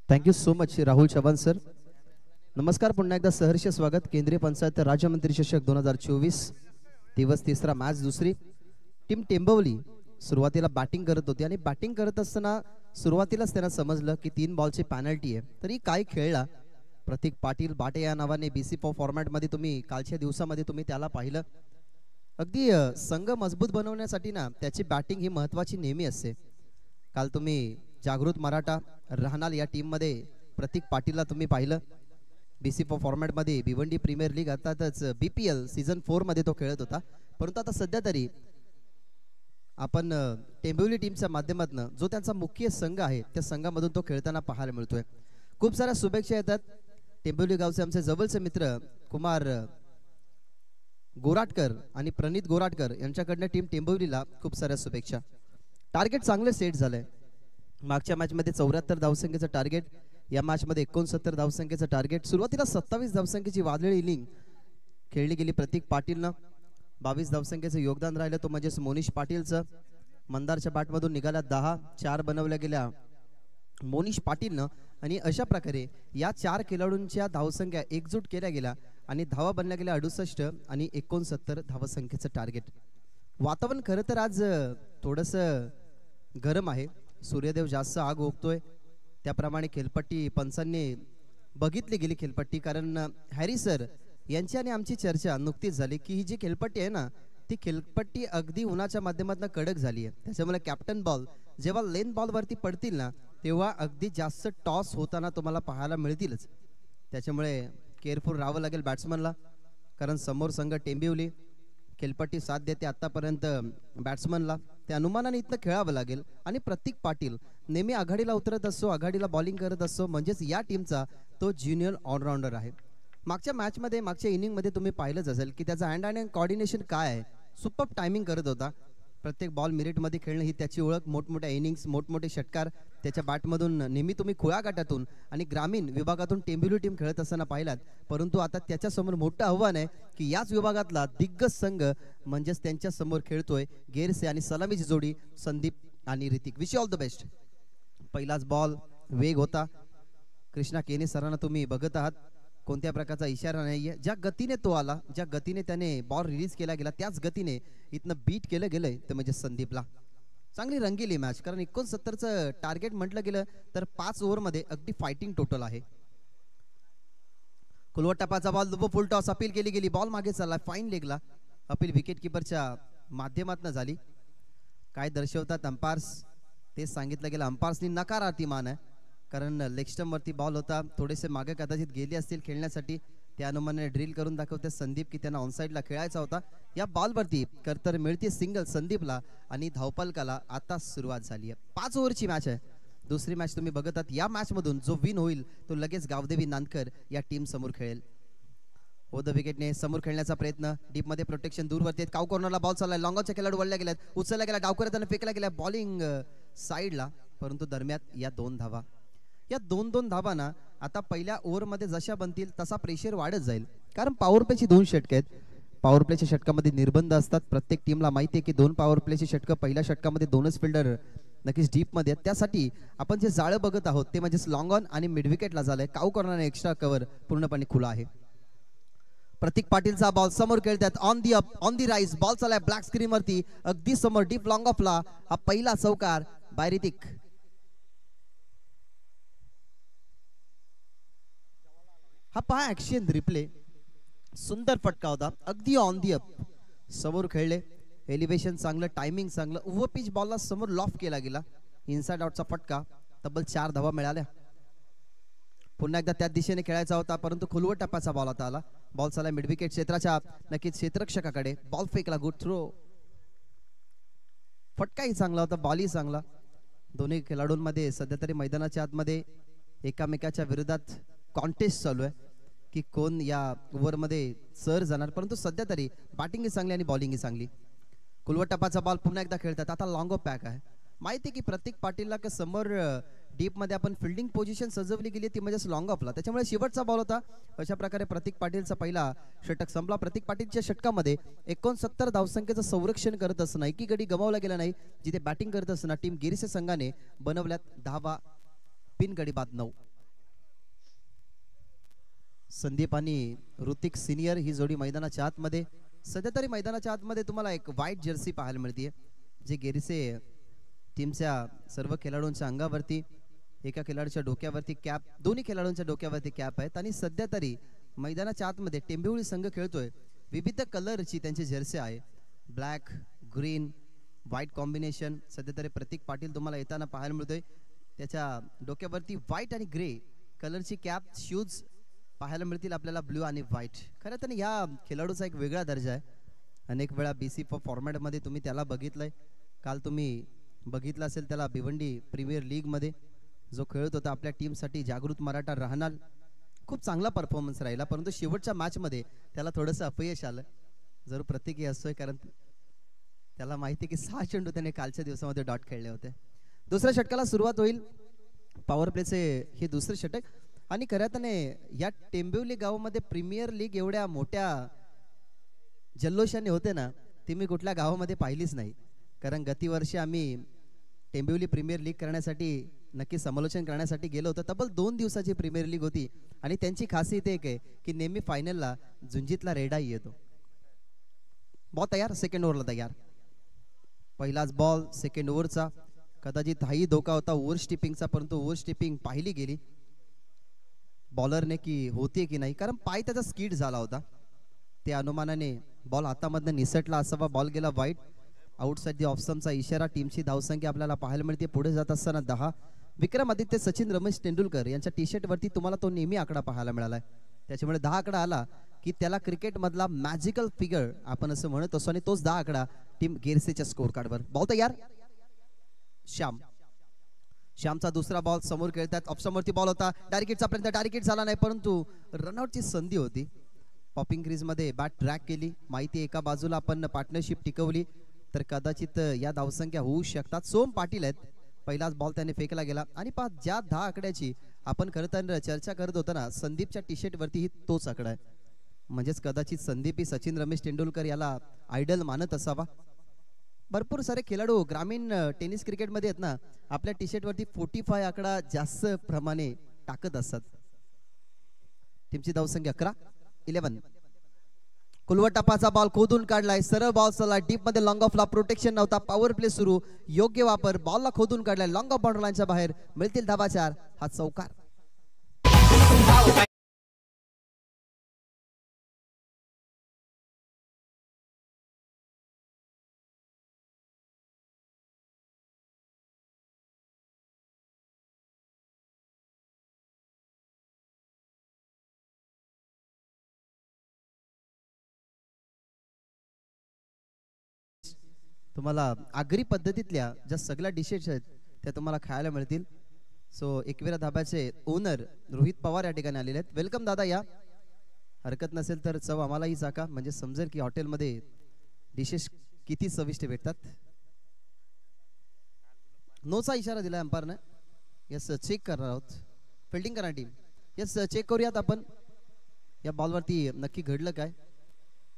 Thank you so much Rahul Chavan sir. नमस्कार, पुन्हा एकदा सहर्ष स्वागत. केंद्रीय पंचायत राज्यमंत्री चषक 2024 दिवस तिसरा मॅच दुसरी. टीम टेंबवली सुरुवातीला बॅटिंग करत होती आणि बॅटिंग करत असताना सुरुवातीलाच त्यांना समजलं की 3 बॉलची पॅनल्टी आहे. तरी काय खेळला प्रतीक पाटील बाटे या नावाने BC फॉर्मॅटमध्ये तुम्ही कालच्या दिवसामध्ये तुम्ही त्याला पाहिलं. अगदी संघ मजबूत बनवण्यासाठी ना त्याची बॅटिंग ही महत्त्वाची नेहमी असते. काल तुम्ही जागृत मराठा राहणार या टीम मध्ये प्रतीक पाटीलला तुम्ही पाहिलं. BC फॉर्मॅटमध्ये भिवंडी प्रीमियर लीग अर्थातच BPL सीझन 4 मध्ये तो खेळत होता. परंतु आता सध्या तरी आपण टेंबवली टीमच्या माध्यमातून जो त्यांचा मुख्य संघ आहे त्या संघामधून तो खेळताना पाहायला मिळतोय. खूप साऱ्या शुभेच्छा येतात. टेंबवली गावचे आमचे जवळचे मित्र कुमार गोराटकर आणि प्रणित गोराटकर यांच्याकडनं टीम टेंबवलीला खूप साऱ्या शुभेच्छा. टार्गेट चांगले सेट झालंय. मागच्या मॅच मध्ये 74 धावसंख्येचं टार्गेट, या मॅच मध्ये 69 धावसंख्येचं टार्गेट. सुरुवातीला 27 धावसंख्येची वादळी इनिंग खेळली गेली प्रतीक पाटीलनं. 22 धावसंख्येचं योगदान राहिलं तो म्हणजेच मोनिश पाटीलचं. मंदारच्या बॅटमधून निघाल्या 10, 4 बनवल्या गेल्या मोनिश पाटीलनं. आणि अशा प्रकारे या 4 खेळाडूंच्या धावसंख्या एकजूट केल्या गेल्या आणि धावा बनल्या गेल्या 68 आणि 69 धावसंख्येचं टार्गेट. वातावरण खरं तर आज थोडंसं गरम आहे. सूर्यदेव जास्त आग ओकतोय. त्याप्रमाणे खेळपट्टी पंचांनी बघितली गेली खेळपट्टी. कारण हॅरी सर यांची आणि आमची चर्चा नुकतीच झाली की ही जी खेळपट्टी आहे ना ती खेळपट्टी अगदी उन्हाच्या माध्यमातून कडक झाली आहे. त्याच्यामुळे कॅप्टन बॉल जेव्हा लेन बॉलवरती पडतील ना तेव्हा अगदी जास्त टॉस होताना तुम्हाला पाहायला मिळतीलच. त्याच्यामुळे केअरफुल राहावं लागेल बॅट्समनला. कारण समोर संघ टेंबिवली खेळपट्टी साथ देते आतापर्यंत बॅट्समनला. त्या अनुमानाने इथं खेळावं लागेल. आणि प्रतीक पाटील नेहमी आघाडीला उतरत असतो, आघाडीला बॉलिंग करत असतो. म्हणजेच या टीमचा तो ज्युनियर ऑलराऊंडर आहे. मागच्या मॅचमध्ये मागच्या इनिंगमध्ये तुम्ही पाहिलंच असेल की त्याचा हँड अँड कॉर्डिनेशन काय आहे. सुपर टायमिंग करत होता. प्रत्येक बॉल मिरिटमध्ये खेळणं ही त्याची ओळख. मोठमोठ्या इनिंग्स मोठमोठे षटकार त्याच्या बॅटमधून नेहमी तुम्ही खुळा गाठातून आणि ग्रामीण विभागातून टेंबिवली टीम खेळत असताना पाहिलात. परंतु आता त्याच्यासमोर मोठं आव्हान आहे की याच विभागातला दिग्गज संघ म्हणजेच त्यांच्या समोर खेळतोय गेरसे आणि सलामीची जोडी संदीप आणि Hrithik. Wish all the best. पहिलाच बॉल वेग होता. कृष्णा केने सरांना तुम्ही बघत आहात. कोणत्या प्रकारचा इशारा नाहीये. ज्या गतीने तो आला, ज्या गतीने त्याने बॉल रिलीज केला गेला त्याच गतीने इथनं बीट केलं गेलंय ते म्हणजे संदीपला. चांगली रंगीली मॅच. कारण 69चं टार्गेट म्हटलं गेलं तर 5 ओव्हरमध्ये अगदी फायटिंग टोटल आहे. कुलवट टपाचा बॉल फुल टॉस अपील केली गेली. बॉल मागे चालला. फाईन लेगला अपील विकेट किपरच्या माध्यमातून झाली. काय दर्शवतात अंपायर्स तेच सांगितलं गेलं. अंपायर्सनी नकारार्थी मान आहे. कारण लेग स्टंपवरती बॉल होता. थोडेसे मागे कदाचित गेले असतील खेळण्यासाठी. त्या अनुमानाने ड्रिल करून दाखवते संदीप की त्यांना ऑनसाइडला खेळायचा होता. या बॉलवरती तर मिळते सिंगल संदीपला आणि धावपलकाला आता सुरुवात झाली आहे. 5 ओव्हरची मॅच आहे. दुसरी मॅच तुम्ही बघतात. या मॅच मधून जो विन होईल तो लगेच गावदेवी नांदकर या टीम समोर खेळेल. ओद विकेटने समोर खेळण्याचा प्रयत्न. डीप मध्ये प्रोटेक्शन दूरवरती. काउ कॉर्नरला बॉल चाललाय. लॉंगॉनच्या खेळाडू वळल्या गेल्यात. उचलला गेला. डावकर त्यांना फेकला गेला बॉलिंग साईडला. परंतु दरम्यान या 2 धावा. या 2-2 धावांना आता पहिल्या ओव्हरमध्ये जशा बनतील तसा प्रेशर वाढत जाईल. कारण पॉवर प्लेची 2 षटके आहेत. पॉवर प्लेच्या षटकामध्ये निर्बंध असतात. प्रत्येक टीमला माहिती आहे की 2 पॉवर प्लेची षटकं पहिल्या षटकामध्ये 2च फिल्डर नक्कीच डीप मध्ये आहेत. त्यासाठी आपण जे जाळं बघत आहोत ते म्हणजे लॉंग ऑन आणि मिड विकेटला झालंय. काउ कॉर्नरने एक्स्ट्रा कव्हर पूर्णपणे खुला आहे. प्रतीक पाटीलचा बॉल समोर खेळतात. On the up on the rise ball चाललाय ब्लॅक स्क्रीन वरती. अगदी समोर डीप लॉंग ऑफला. हा पहिला चौकार बाय ऋतिक. 4 धावा. या 2 धावांना आता पहिल्या ओव्हरमध्ये जशा बनतील तसा प्रेशर वाढत जाईल. कारण पॉवर प्लेची 2 षटके आहेत. पहिल्या ओव्हरमध्ये 2च फिल्डर नक्कीच डीप मध्ये आहेत. त्यासाठी आपण जे जाळं बघत आहोत ते म्हणजे लॉंग ऑन आणि मिड विकेटला झालंय. काउ कॉर्नरने एक्स्ट्रा कव्हर पूर्णपणे खुला आहे. प्रतीक पाटीलचा बॉल समोर खेळतात. On the up on the rise ball चाललाय ब्लॅक स्क्रीन वरती. हा पहा ऍक्शन रिप्ले, सुंदर फटका होता, अगदी ऑन दी अप समोर खेळले, एलिव्हेशन चांगलं, टायमिंग चांगलं, ओव्हर पिच बॉलला समोर लॉफ्ट केला गेला, इनसाइड आउटचा फटका, तब्बल 4 धावा मिळाल्या. पुन्हा एकदा त्याच दिशेने खेळायचा होता परंतु खोलवर टप्प्याचा बॉल आता आला. बॉल चाला मिड विकेट क्षेत्राच्या नक्कीच क्षेत्ररक्षकाकडे, बॉल फेकला, गुड थ्रो. फटकाही चांगला होता, बॉलही चांगला. दोन्ही खेळाडूंमध्ये सध्या तरी मैदानाच्या आतमध्ये एकामेकाच्या विरोधात कॉन्टेस्ट चालू आहे की कोण या ओव्हरमध्ये सर जाणार, परंतु सध्या तरी बॅटिंगही चांगली आणि बॉलिंगही चांगली. कुलवर टप्पाचा बॉल पुन्हा एकदा खेळतात. आता लॉंग ऑफ पॅक आहे. माहिती की प्रत्येक पाटीलला का समोर डीप मध्ये आपण फिल्डिंग पोझिशन सजवली गेली ती म्हणजेच लॉंग ऑफला, त्याच्यामुळे शेवटचा बॉल होता. अशा प्रकारे प्रतीक पाटीलचा पहिला षटक संपला. प्रतीक पाटीलच्या षटकामध्ये 69 धावसंख्येचं संरक्षण करत असताना एकी गडी गमावला गेला नाही. जिथे बॅटिंग करत असताना टीम गिरिसे संघाने बनवल्यात धावा, पिन गडी बाद 9. संदीप आणि ऋतिक सिनियर ही जोडी मैदानाच्या आतमध्ये. सध्या तरी मैदानाच्या आतमध्ये तुम्हाला एक व्हाईट जर्सी पाहायला मिळते जे गिरिसे टीमच्या सर्व खेळाडूंच्या अंगावरती, एका खेळाडूच्या डोक्यावरती कॅप, दोन्ही खेळाडूंच्या डोक्यावरती कॅप आहेत. आणि सध्या तरी मैदानाच्या आतमध्ये टेंबिवली संघ खेळतोय, विविध कलरची त्यांची जर्सी आहे, ब्लॅक, ग्रीन, व्हाईट कॉम्बिनेशन. सध्या तरी प्रतीक पाटील तुम्हाला येताना पाहायला मिळतोय, त्याच्या डोक्यावरती व्हाईट आणि ग्रे कलरची कॅप, शूज पाहायला मिळतील आपल्याला ब्ल्यू आणि व्हाईट. खरं तर या खेळाडूचा एक वेगळा दर्जा आहे. अनेक वेळा BC फॉर्मॅटमध्ये तुम्ही त्याला बघितलंय. काल तुम्ही बघितलं असेल त्याला भिवंडी प्रीमियर लीगमध्ये जो खेळत होता आपल्या टीमसाठी, जागृत मराठा राहणार. खूप चांगला परफॉर्मन्स राहिला, परंतु शेवटच्या मॅचमध्ये त्याला थोडंसं अपयश आलं. जरूर प्रतीकही असतोय कारण त्याला माहिती की 6 चेंडू त्याने कालच्या दिवसामध्ये डॉट खेळले होते. दुसऱ्या षटकाला सुरुवात होईल. पॉवर प्लेचे हे दुसरे षटक. आणि खऱ्या त्याने या टेंबिवली गावामध्ये प्रीमियर लीग एवढ्या मोठ्या जल्लोषाने होते ना, ती मी कुठल्या गावामध्ये पाहिलीच नाही. कारण गतीवर्षी आम्ही टेंबिवली प्रीमियर लीग करण्यासाठी, नक्की समालोचन करण्यासाठी गेलो होतो. तब्बल 2 दिवसाची प्रीमियर लीग होती आणि त्यांची खासियत एक आहे की नेहमी फायनलला झुंजीतला रेडाही येतो. बॉल तयार, सेकंड ओव्हरला तयार. पहिलाच बॉल सेकंड ओव्हरचा. कदाचित हाही धोका होता ओव्हर स्टिपिंगचा, परंतु ओव्हर स्टिपिंग पाहिली गेली बॉलरने की होते की नाही, कारण पाय त्याचा स्किड झाला होता. त्या अनुमानाने बॉल हातामधनं निसटला असावा. बॉल गेला वाईट. आउटसाइड दी ऑफस्टंपचा इशारा. टीमची धावसंख्या आपल्याला पाहायला मिळते पुढे जात असताना 10. विक्रमादित्य सचिन रमेश तेंडुलकर यांच्या टी शर्ट वरती तुम्हाला तो नेहमी आकडा पाहायला मिळालाय, त्याच्यामुळे 10 आकडा आला की त्याला क्रिकेट मधला मॅजिकल फिगर आपण असं म्हणत असतो आणि तोच 10 आकडा टीम गिरसेच्या स्कोर कार्डवर. बॉल तयार. श्यामचा दुसरा बॉल समोर खेळतात. ऑफस्टंपवरती बॉल होता, डायरेक्टचा प्रयत्न, डायरेक्ट झाला नाही, परंतु रनआउटची संधी होती. पॉपिंग क्रीज मध्ये बॅट ट्रॅक केली. माहिती एका बाजूला आपण पार्टनरशिप टिकवली तर कदाचित या धावसंख्या होऊ शकतात. सोम पाटील आहेत. पहिलाच बॉल त्याने फेकला गेला आणि ज्या 10 आकड्याची आपण खरं तर चर्चा करत होतो ना, संदीपच्या टी शर्ट वरती ही तोच आकडा आहे. म्हणजेच कदाचित संदीप ही सचिन रमेश तेंडुलकर याला आयडल मानत असावा. भरपूर सारे खेळाडू ग्रामीण टेनिस क्रिकेट मध्ये आहेत ना, आपल्या टी शर्ट वरती 45 आकडा जास्त प्रमाणे टाकत असतात. टीमची धावसंख्या 11. कुलवट टप्पाचा बॉल खोदून काढलाय, सरळ बॉल चला डीप मध्ये, लॉंग ऑफला प्रोटेक्शन नव्हता, पॉवर प्ले सुरू, योग्य वापर, बॉलला खोदून काढलाय, लॉंग ऑफ बाउंड्री लाईनच्या बाहेर, मिळतील धावा 4. हा चौकार. तुम्हाला आगरी पद्धतीतल्या ज्या सगळ्या डिशेस आहेत त्या तुम्हाला खायला मिळतील. सो एकविरा धाब्याचे ओनर रोहित पवार या ठिकाणी आलेले आहेत. वेलकम दादा, या. हरकत नसेल तर चव आम्हालाही चाका, म्हणजे समजेल की हॉटेलमध्ये डिशेस किती चविष्ट भेटतात. नोचा इशारा दिला अंपायरने. यस, चेक करणार आहोत. फिल्डिंग करा टीम. यस, चेक करूयात आपण या बॉलवरती नक्की घडलं काय.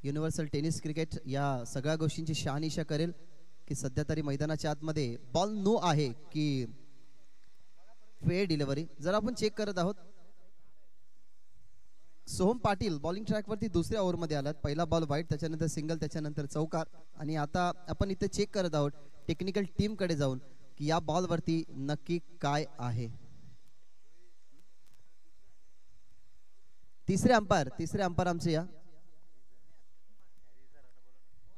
युनिव्हर्सल टेनिस क्रिकेट या सगळ्या गोष्टींची शहानिशा करेल की सध्या तरी मैदानाच्या आतमध्ये बॉल नो आहे की फेअर डिलिव्हरी. जर आपण चेक करत आहोत, सोहम पाटील बॉलिंग ट्रॅक वरती दुसऱ्या ओव्हर मध्ये आलात. पहिला बॉल वाईट, त्याच्यानंतर सिंगल, त्याच्यानंतर चौकार. आणि आता आपण इथे चेक करत आहोत टेक्निकल टीम कडे जाऊन की या बॉल वरती नक्की काय आहे. तिसरे अंपायर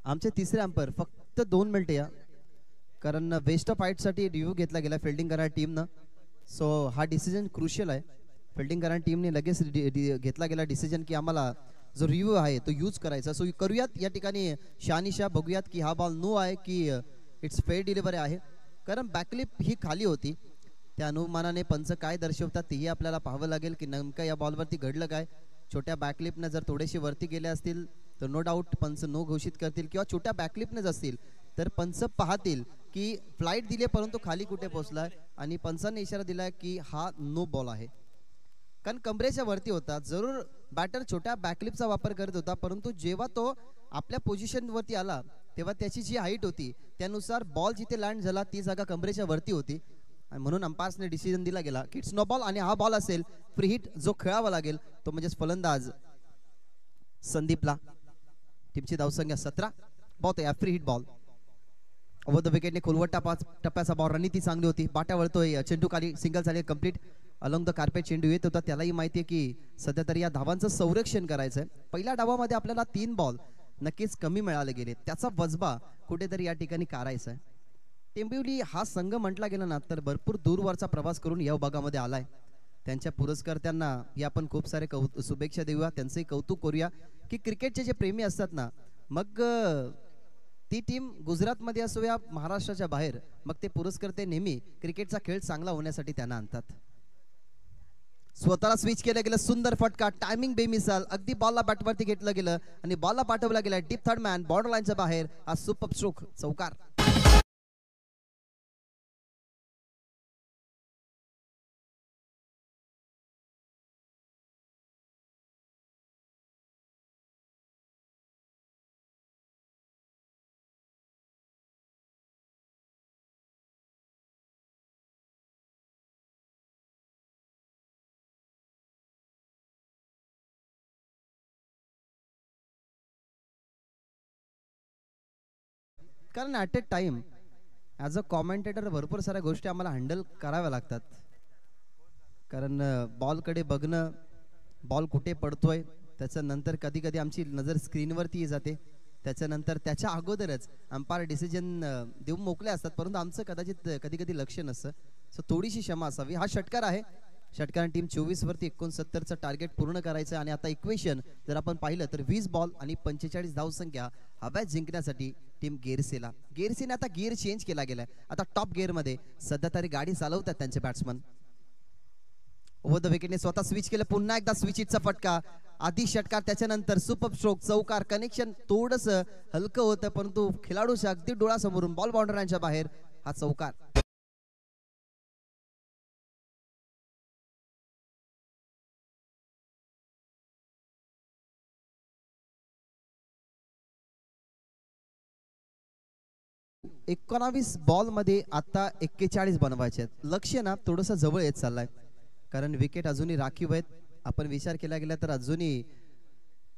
आमचे तिसरे अंपायर फक्त 2 मिनिटे या, कारण वेस्ट ऑफ हाईट साठी रिव्ह्यू घेतला गेला फिल्डिंग करणाऱ्या टीमनं. सो हा डिसिजन क्रुशियल आहे. फिल्डिंग करणाऱ्या टीमने लगेच घेतला गेला डिसिजन की आम्हाला जो रिव्ह्यू आहे तो यूज करायचा. सो करूयात या ठिकाणी शहानिशा, बघूयात की हा बॉल नो आहे की इट्स फेअर डिलिव्हरी आहे, कारण बॅकलिप ही खाली होती. त्या अनुमानाने पंच काय दर्शवतात तेही आपल्याला पाहावं लागेल की नेमकं या बॉलवरती घडलं काय. छोट्या बॅकलिपनं जर थोडेसे वरती गेले असतील तर नो डाऊट पंच नो घोषित करतील, किंवा छोट्या बॅकलिपनेच असतील तर पंच पाहतील की फ्लाईट दिली परंतु खाली कुठे पोहोचलाय, आणि पंचांनी इशारा दिलाय की हा नो बॉल आहे. कारण कमरेच्या वरती होता. जरूर बॅटर छोट्या बॅकलिपचा वापर करत होता, परंतु जेव्हा तो आपल्या पोझिशन वरती आला तेव्हा त्याची जी हाईट होती त्यानुसार बॉल जिथे लँड झाला ती जागा कमरेच्या वरती होती, आणि म्हणून अंपायर्सने डिसिजन दिला गेला की इट्स नो बॉल. आणि हा बॉल असेल फ्री हिट जो खेळावा लागेल तो म्हणजे फलंदाज संदीपला. टीमची धावसंख्या 17. बॉल तयार, free hit ball. Over the विकेटने खोलवट टप्प्याचा बॉल, रणनीती चांगली होती. बाटा वळतोय, चेंडू खाली सिंगल झाले कंप्लीट. अलॉंग द कार्पेट चेंडू येत होता. त्यालाही माहिती आहे की सध्या तरी या धावांचं संरक्षण करायचंय. पहिल्या डावामध्ये आपल्याला 3 बॉल नक्कीच कमी मिळाले गेले, त्याचा वजबा कुठेतरी या ठिकाणी काढायचा आहे. टेंबिवली हा संघ म्हटला गेला ना तर भरपूर दूरवरचा प्रवास करून या भागामध्ये आलाय. त्यांच्या पुरस्कर्त्यांना या आपण खूप सारे शुभेच्छा देऊया, त्यांचंही कौतुक करूया की क्रिकेटचे जे प्रेमी असतात ना, मग ती टीम गुजरातमध्ये असो या महाराष्ट्राच्या बाहेर, मग ते पुरस्कर्ते नेहमी क्रिकेटचा खेळ चांगला होण्यासाठी त्यांना आणतात. स्वतःला स्विच केलं गेलं, सुंदर फटका, टायमिंग बेमिसाल. अगदी बॉलला बॅटवरती घेतलं गेलं आणि बॉलला पाठवला गेला डीप थर्ड मॅन बॉर्डर लाईनच्या बाहेर. हा सुपर स्ट्रोक, चौकार. कारण at a time as a commentator भरपूर साऱ्या गोष्टी आम्हाला हँडल कराव्या लागतात. कारण बॉलकडे बघणं, बॉल कुठे पडतोय, त्याच्यानंतर कधी कधी आमची नजर स्क्रीनवरती जाते, त्याच्यानंतर त्याच्या अगोदरच अंपायर डिसिजन देऊन मोकले असतात, परंतु आमचं कदाचित कधी कधी लक्ष नसतं. सो थोडीशी क्षमा असावी. हा षटकार आहे. षटकाराने टीम 24 वरती 69चं टार्गेट पूर्ण करायचं. आणि आता इक्वेशन जर आपण पाहिलं तर 20 बॉल आणि 45 धावसंख्या हव्यात जिंकण्यासाठी टीम गेरसेने आता गिअर चेंज केला गेलाय. आता टॉप गिअर मध्ये सध्या तरी गाडी चालवतात त्यांचे बॅट्समन. ओव्हर द विकेटने स्वतः स्विच केलं, पुन्हा एकदा स्विच हिटचा फटका. आधी षटकार, त्याच्यानंतर सुपर स्ट्रोक, चौकार. कनेक्शन थोडस हलकं होतं, परंतु खेळाडूच्या अगदी डोळ्यासमोरून बॉल बाउंड्रीच्या बाहेर. हा चौकार. एकोणावीस बॉल मध्ये आता 41 बनवायचे आहेत. लक्ष ना थोडस जवळ येत चाललाय, कारण विकेट अजूनही राखीव आहेत. आपण विचार केला गेला तर अजूनही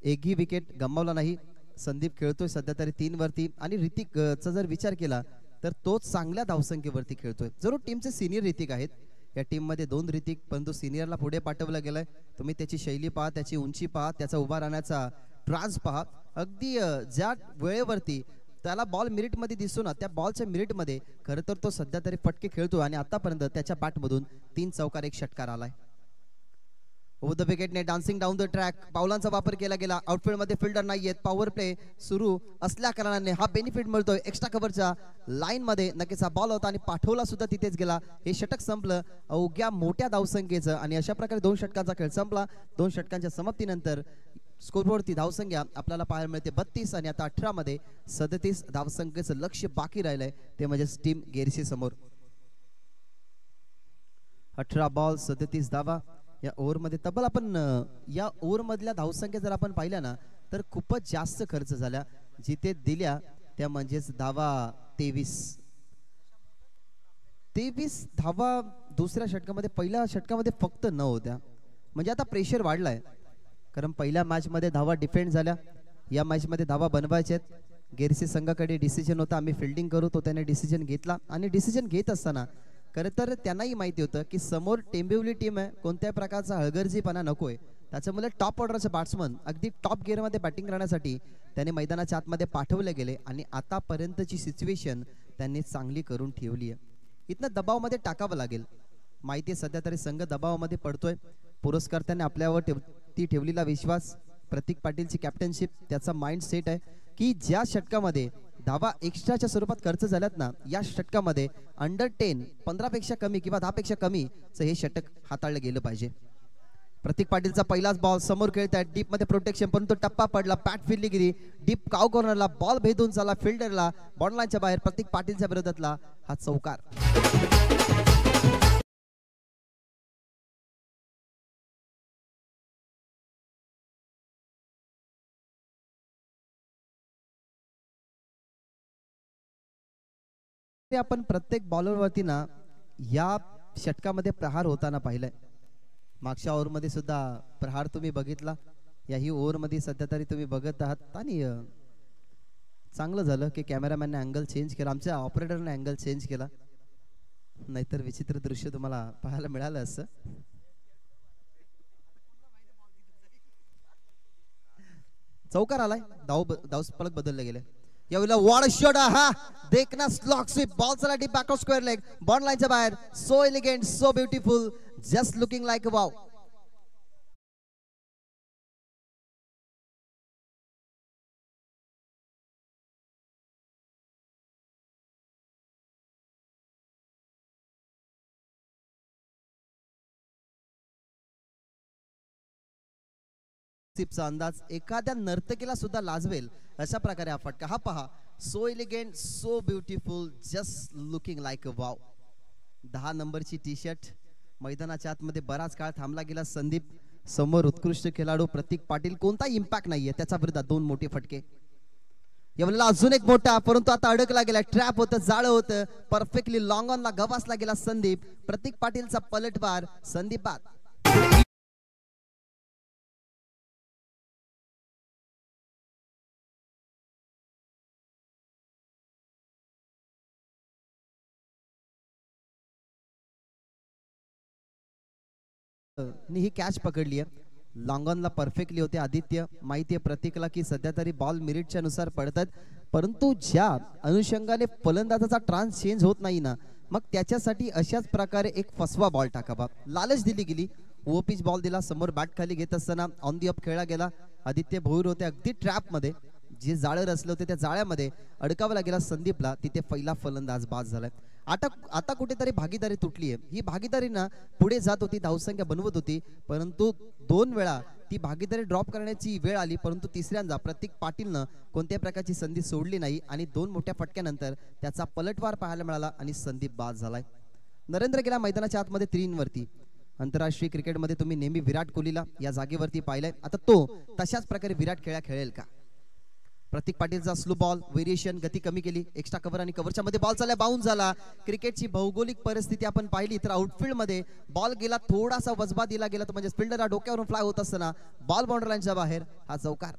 एकही विकेट गमावला नाही. संदीप खेळतोय सध्या तरी 3 वरती, आणि ऋतिकचा जर विचार केला तर तोच चांगल्या धावसंख्येवरती खेळतोय. जरूर टीमचे सिनियर ऋतिक आहेत, या टीम मध्ये 2 ऋतिक, परंतु सिनियरला पुढे पाठवलं गेलंय. तुम्ही त्याची शैली पहा, त्याची उंची पहा, त्याचा उभा राहण्याचा ट्रान्स पहा. अगदी ज्या वेळेवरती त्याला बॉल मिरिट मध्ये दिसतो ना, त्या बॉलच्या मिरिट मध्ये खरं तर तो सध्या तरी फटके खेळतो, आणि आतापर्यंत त्याच्या बॅटमधून 3 चौकार 1 षटकार आलाय. ओव्हर द विकेटने डान्सिंग डाऊन द ट्रॅक पावलांचा वापर केला गेला. आउटफील्ड मध्ये फिल्डर नाहीयेत. पॉवर प्ले सुरू असल्या कारणाने हा बेनिफिट मिळतोय. एक्स्ट्रा कव्हरच्या लाईन मध्ये नक्कीच हा बॉल होता आणि पाठवला सुद्धा तिथेच गेला. हे षटक संपलं अवघ्या मोठ्या धावसंख्येचं, आणि अशा प्रकारे 2 षटकांचा खेळ संपला. 2 षटकांच्या समाप्तीनंतर स्कोरबोर्डवरती धावसंख्या आपल्याला पाहायला मिळते 32, आणि आता 18 मध्ये 37 धावसंख्येचं लक्ष बाकी राहिलंय, ते म्हणजे टीम गेरशी समोर. 18 बॉल 37 धावा या ओव्हर मध्ये. तब्बल आपण या ओव्हर मधल्या धावसंख्या जर आपण पाहिल्या ना तर खूपच जास्त खर्च झाल्या. जिथे दिल्या त्या म्हणजेच धावा 23 धावा दुसऱ्या षटकामध्ये. पहिल्या षटकामध्ये फक्त 9 होत्या. म्हणजे आता प्रेशर वाढलाय, कारण पहिल्या मॅच मध्ये धावा डिफेंड झाल्या, या मॅच मध्ये धावा बनवायच्या आहेत. गेरसी संघाकडे डिसिजन होता आम्ही फिल्डिंग करू, तो त्याने डिसिजन घेतला. आणि डिसिजन घेत असताना खरं तर त्यांनाही माहिती होतं की समोर टेंबिवली टीम आहे, कोणत्याही प्रकारचा हळगर्जीपणा नकोय. त्याच्यामुळे टॉप ऑर्डरचे बॅट्समन अगदी टॉप गिअरमध्ये बॅटिंग करण्यासाठी त्याने मैदानाच्या आतमध्ये पाठवले गेले आणि आतापर्यंतची सिच्युएशन त्यांनी चांगली करून ठेवली आहे. इथनं दबावामध्ये टाकावं लागेल. माहिती आहे सध्या तरी संघ दबावामध्ये पडतोय. पुरस्कर्त्याने आपल्यावर ती ठेवलेला विश्वास, प्रतीक पाटीलची कॅप्टनशिप, त्याचा माइंड सेट आहे की ज्या षटकामध्ये धावा एक्स्ट्राच्या स्वरूपात खर्च झाल्यात ना, या षटकामध्ये अंडर 10 15पेक्षा कमी किंवा 10पेक्षा कमी हे षटक हाताळलं गेलं पाहिजे. प्रतीक पाटीलचा पहिलाच बॉल समोर खेळत आहे, डीप मध्ये प्रोटेक्शन, परंतु टप्पा पडला, पॅट फिरली गेली, डीप काव कॉर्नरला बॉल भेदून झाला फिल्डरला, बॉल लाईनच्या बाहेर. प्रतीक पाटीलच्या विरोधातला हा चौकार. आपण प्रत्येक बॉलरवरती ना या षटकामध्ये प्रहार होताना पाहिलंय. मागच्या ओव्हरमध्ये सुद्धा प्रहार तुम्ही बघितला, याही ओव्हरमध्ये सध्या तरी तुम्ही बघत आहात. आणि चांगलं झालं की कॅमेरामॅनने अँगल चेंज केला, आमच्या ऑपरेटरने अँगल चेंज केला, नाहीतर विचित्र दृश्य तुम्हाला पाहायला मिळालं असं. चौकार आलाय, धाव फलक बदलले गेले. यावेळेला वॉड शॉट हा देखना स्लॉक स्वीप, बॉल चला deep back of square leg, ball लाईनच्या बाहेर. So elegant, so beautiful, just looking like a wow. चा अंदाज एखाद्या नर्तकीला सुद्धा लाजवेल अशा प्रकारे हा फटका. हा पहा, so elegant, so beautiful, just looking like a wow. 10 नंबरची टी शर्ट. मैदानाच्या आतमध्ये बराच काळ थांबला गेला संदीप. समोर उत्कृष्ट खेळाडू प्रतीक पाटील, कोणता इम्पॅक्ट नाहीये त्याच्या विरोधात. 2 मोठे फटके. यावेळेला अजून एक मोठा, परंतु आता अडकला गेला. ट्रॅप होतं, जाळं होतं, परफेक्टली लॉंग ऑनला गवासला गेला संदीप. प्रतीक पाटीलचा पलटवार, संदीप बाद. ही कॅच पकडली आहे, लॉंगॉनला परफेक्टली होते आदित्य. माहिती आहे प्रतीकला की सध्या तरी बॉल मेरिटच्या नुसार पडतात, परंतु ज्या अनुषंगाने फलंदाजाचा ट्रान्स चेंज होत नाही ना, मग त्याच्यासाठी अशाच प्रकारे एक फसवा बॉल टाकावा. लालच दिली गेली, ओपीच बॉल दिला, समोर बॅट खाली घेत असताना ऑन दी अप खेळला गेला. आदित्य भोईर होते अगदी ट्रॅप मध्ये, जे जाळं रचले होते त्या जाळ्यामध्ये अडकावला गेला संदीपला. तिथे पहिला फलंदाज बाद झालाय. आता कुठेतरी भागीदारी तुटली आहे. ही भागीदारी ना पुढे जात होती, धावसंख्या बनवत होती, परंतु 2 वेळा ती भागीदारी ड्रॉप करण्याची वेळ आली. परंतु तिसऱ्यांदा प्रतीक पाटीलनं कोणत्या प्रकारची संधी सोडली नाही आणि 2 मोठ्या फटक्यानंतर त्याचा पलटवार पाहायला मिळाला आणि संदीप बाद झालाय. नरेंद्र गेला मैदानाच्या आतमध्ये 3 वरती. आंतरराष्ट्रीय क्रिकेटमध्ये तुम्ही नेहमी विराट कोहलीला या जागेवरती पाहिलंय, आता तो तशाच प्रकारे विराट खेळेल का? प्रतीक पाटीलचा स्लो बॉल, व्हेरिएशन, गती कमी केली, एक्स्ट्रा कव्हर आणि कव्हरच्या मध्ये बॉल चालला, बाउन्स झाला. क्रिकेटची भौगोलिक परिस्थिती आपण पाहिली तर आउटफील्ड मध्ये बॉल गेला, थोडासा वजबा दिला गेला तो म्हणजे फिल्डरला डोक्यावरून फ्लाय होत असताना बॉल बाउंड्री लाईनच्या बाहेर. हा चौकार.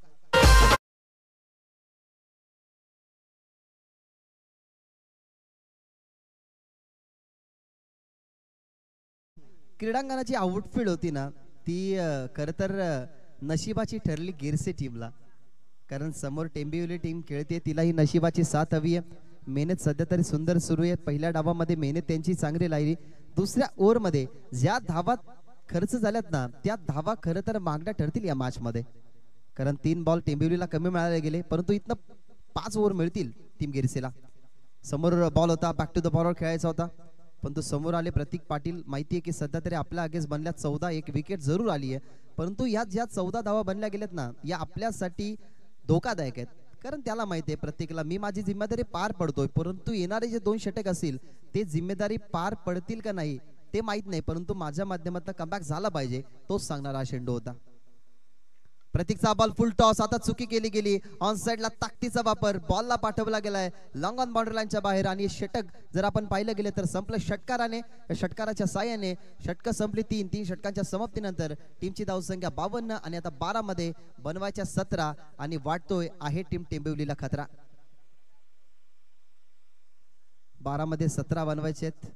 क्रीडांगणाची आउटफील्ड होती ना, ती खर तर नशिबाची ठरली गिरसे टीमला, कारण समोर टेंबिवली टीम खेळते, तिलाही नशिबाची साथ हवी आहे. मेहनत सध्या तरी सुंदर सुरू आहे. पहिल्या डावामध्ये मेहनत त्यांची चांगली लागली. दुसऱ्या ओव्हरमध्ये ज्या धावा खर्च झाल्यात ना, त्या धावा खरं तर मागण्या ठरतील या मॅच मध्ये, कारण 3 बॉल टेंबिवलीला कमी मिळाले गेले, परंतु इथनं 5 ओव्हर मिळतील टीम गिरसेला. समोर बॉल होता, बॅक टू द बॉलर खेळायचा होता, परंतु समोर आले प्रतीक पाटील. माहिती आहे की सध्या तरी आपल्या अगेन्स्ट बनल्या 14, एक विकेट जरूर आली आहे, परंतु यात ज्या 14 धावा बनल्या गेल्यात ना, या आपल्यासाठी धोकादायक आहेत. कारण त्याला माहिती आहे प्रत्येकाला मी माझी जिम्मेदारी पार पडतोय, परंतु येणारे जे 2 षटक असतील ते जिम्मेदारी पार पडतील का नाही ते माहित नाही, परंतु माझ्या माध्यमातून कमबॅक झाला पाहिजे तोच सांगणारा शेंडू होता. प्रतीकचा बॉल फुल टॉस, आता चुकी केली गेली. ऑन साइडला ताकदीचा वापर, बॉलला पाठवला गेलाय लॉंग ऑन बाउंड्री लाईनच्या बाहेर आणि षटक जर आपण पाहिलं गेले तर संपलं षटकाराने. षटकाराच्या साह्याने षटक संपली. 3 षटकांच्या समाप्तीनंतर टीमची धावसंख्या 52 आणि आता 12 मध्ये बनवायच्या 17 आणि वाटतोय आहे टीम टेंबिवलीला खतरा. 12 मध्ये 17 बनवायचे आहेत.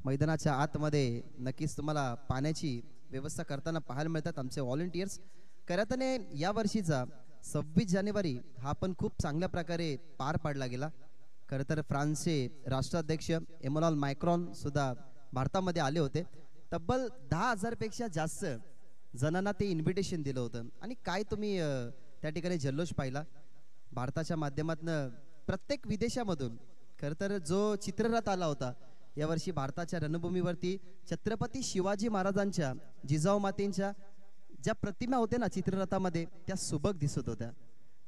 मैदानाच्या आतमध्ये नक्कीच तुम्हाला पाण्याची व्यवस्था करताना पाहायला मिळतात आमचे व्हॉलंटियर्स. खऱ्यातने या वर्षीचा 26 जानेवारी हा पण खूप चांगल्या प्रकारे पार पाडला गेला. खरं तर फ्रान्सचे राष्ट्राध्यक्ष एमॅन्युएल मॅक्रॉन सुद्धा भारतामध्ये आले होते. तब्बल 10,000 पेक्षा जास्त जणांना ते इन्व्हिटेशन दिलं होतं. आणि काय तुम्ही त्या ठिकाणी जल्लोष पाहिला भारताच्या माध्यमातून प्रत्येक विदेशामधून. खरं तर जो चित्ररथ आला होता यावर्षी भारताच्या रणभूमीवरती, छत्रपती शिवाजी महाराजांच्या, जिजाऊ मातेंच्या ज्या प्रतिमा होत्या ना चित्ररथामध्ये, त्या सुबक दिसत होत्या.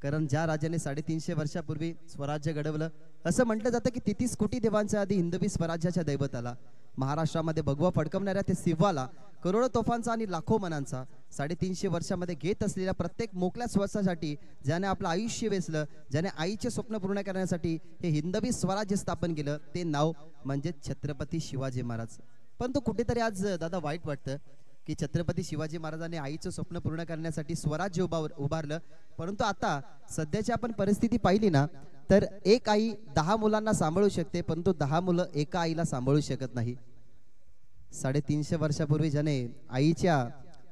कारण ज्या राजाने 350 वर्षापूर्वी स्वराज्य घडवलं, असं म्हटलं जातं की 33 कोटी देवांच्या आधी हिंदवी स्वराज्याच्या दैवताला, महाराष्ट्रामध्ये भगवा फडकवणाऱ्या ते सिंहाला, करोडो तोफांचा आणि लाखो मनांचा 350 वर्षामध्ये घेत असलेल्या प्रत्येक मोकळ्या श्वासासाठी ज्याने आपलं आयुष्य वेचलं, ज्याने आईचे स्वप्न पूर्ण करण्यासाठी हे हिंदवी स्वराज्य स्थापन केलं, ते नाव म्हणजे छत्रपती शिवाजी महाराज. पण तो कुठेतरी आज दादा वाईट वाटतं की छत्रपती शिवाजी महाराजांनी आईचं स्वप्न पूर्ण करण्यासाठी स्वराज्य उभारलं. परंतु आता सध्याची आपण परिस्थिती पाहिली ना, तर एक आई 10 मुलांना सांभाळू शकते, परंतु 10 मुलं एका आईला सांभाळू शकत नाही. 350 वर्षापूर्वी ज्याने आईच्या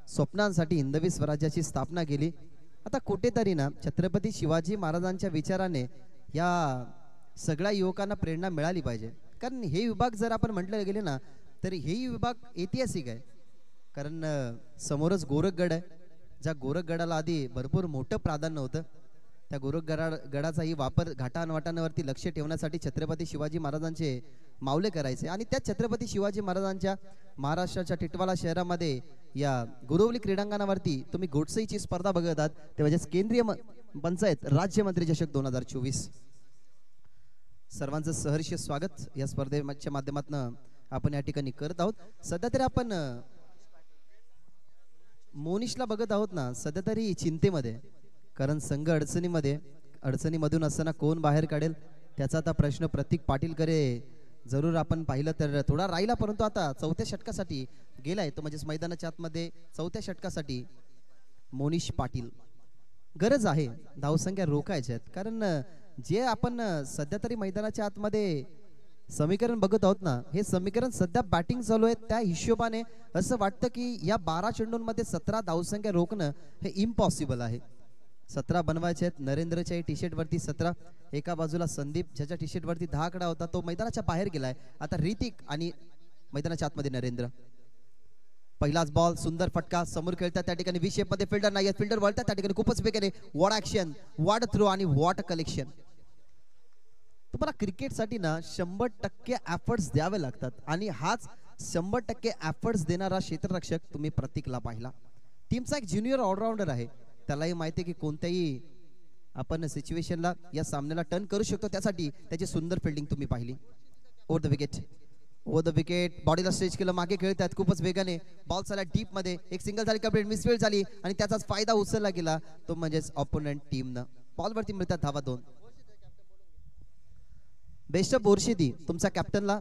स्वप्नांसाठी हिंदवी स्वराज्याची स्थापना केली, आता कुठेतरी ना छत्रपती शिवाजी महाराजांच्या विचाराने या सगळ्या युवकांना प्रेरणा मिळाली पाहिजे. कारण हे विभाग जर आपण म्हटलं गेले ना, तर हे विभाग ऐतिहासिक आहे. कारण समोरच गोरखगड आहे, ज्या गोरखगडाला आधी भरपूर मोठं प्राधान्य होतं. त्या गोरखगडाचाही वापर घाटांवाटांवरती लक्ष ठेवण्यासाठी छत्रपती शिवाजी महाराजांचे मावले करायचे. आणि त्या छत्रपती शिवाजी महाराजांच्या महाराष्ट्राच्या टिटवाळा शहरामध्ये या गुरवली क्रीडांगणावरती तुम्ही गोडसेची स्पर्धा बघत आहात, ते म्हणजे केंद्रीय पंचायत राज्यमंत्री चषक 2024. सर्वांचं सहर्ष स्वागत या स्पर्धेच्या माध्यमातून आपण या ठिकाणी करत आहोत. सध्या तरी आपण मोनिशला बघत आहोत ना, सध्या तरी चिंतेमध्ये. कारण संघ अडचणीमधून असताना कोण बाहेर काढेल त्याचा आता प्रश्न प्रतीक पाटीलकडे जरूर आपण पाहिलं तर थोडा राहिला. परंतु आता 4थ्या षटकासाठी गेलाय तो, म्हणजेच मैदानाच्या आतमध्ये 4थ्या षटकासाठी मोनिश पाटील. गरज आहे धावसंख्या रोखायच्या आहेत. कारण जे आपण सध्या तरी मैदानाच्या आतमध्ये समीकरण बघत आहोत ना, हे समीकरण सध्या बॅटिंग चालू आहे, त्या हिशोबाने असं वाटतं की या 12 चेंडूंमध्ये 17 धावसंख्या रोखणं हे इम्पॉसिबल आहे. 17 बनवायचे आहेत. नरेंद्रच्या टी शर्ट वरती 17, एका बाजूला संदीप ज्याच्या टी शर्ट वरती 10 आकडा होता, तो मैदानाच्या बाहेर गेलाय. आता ऋतिक आणि मैदानाच्या आतमध्ये नरेंद्र. पहिलाच बॉल, सुंदर फटका, समोर खेळतात त्या ठिकाणी व्ही शेप मध्ये फिल्डर नाही, फिल्डर वळतात त्या ठिकाणी खूपच वेगाने. वॉट ऍक्शन, वॉट थ्रो आणि वॉट कलेक्शन. तुम्हाला क्रिकेटसाठी ना 100% एफर्ट्स द्यावे लागतात आणि हाच 100% एफर्ट्स देणारा क्षेत्ररक्षक तुम्ही प्रतीकला पाहिला. टीमचा एक ज्युनियर ऑलराऊंडर आहे, त्यालाही माहिती आहे की कोणत्याही आपण सिच्युएशनला या सामन्याला टर्न करू शकतो. त्यासाठी त्याची सुंदर फिल्डिंग तुम्ही पाहिली. ओव्हर द विकेट, बॉडीला स्ट्रेच केलं, मागे खेळतात खूपच वेगाने. बॉल चालला डीप मध्ये, एक सिंगल झाली, कंप्लीट मिसफील्ड झाली आणि त्याचाच फायदा उचलला गेला, तो म्हणजेच ऑपोनंट टीमनं. बॉलवरती मिळतात धावा 2. बेस्ट ऑफ बोरशेती तुमचा कॅप्टनला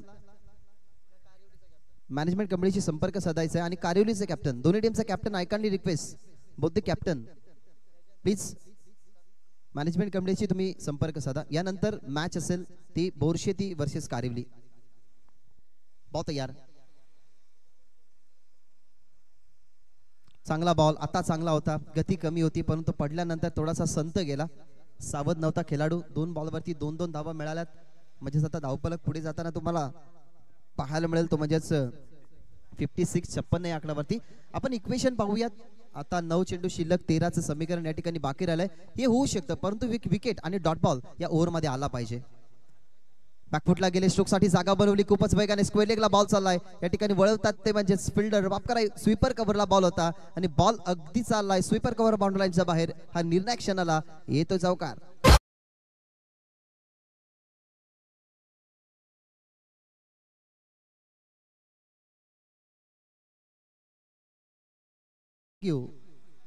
मॅनेजमेंट कमिटीशी संपर्क साधायचा आहे आणि कारिवलीचे कॅप्टन, दोन्ही टीमचा captain, I kindly request both the captain please management कमिटीशी तुम्ही संपर्क साधा. यानंतर मॅच असेल ती बोरशेती वर्सेस कारिवली. बॉल तयार, चांगला बॉल, आता चांगला होता, गती कमी होती परंतु पडल्यानंतर थोडासा संत गेला, सावध नव्हता खेळाडू. 2 बॉलवरती 2-2 धावा मिळाल्यात. म्हणजेच आता धावफलक पुढे जाताना तुम्हाला पाहायला मिळेल तो म्हणजेच 56-56 या आकड्यावरती. आपण इक्वेशन पाहूयात. आता 9 चेंडू शिल्लक, 13चं समीकरण या ठिकाणी बाकी राहिलंय. हे होऊ शकतं परंतु विकेट आणि डॉट बॉल या ओव्हर मध्ये आला पाहिजे. बॅकफुटला गेले, स्ट्रोक साठी जागा बनवली, खूपच वेगाने स्क्वेअर लेगला बॉल चाललाय. या ठिकाणी वळवतात ते म्हणजे फिल्डर, माफ करा स्वीपर कव्हरला बॉल होता आणि बॉल अगदी चाललाय स्वीपर कव्हर बाउंड्री लाईनच्या बाहेर. हा निर्णायक क्षणाला येतो चौकार.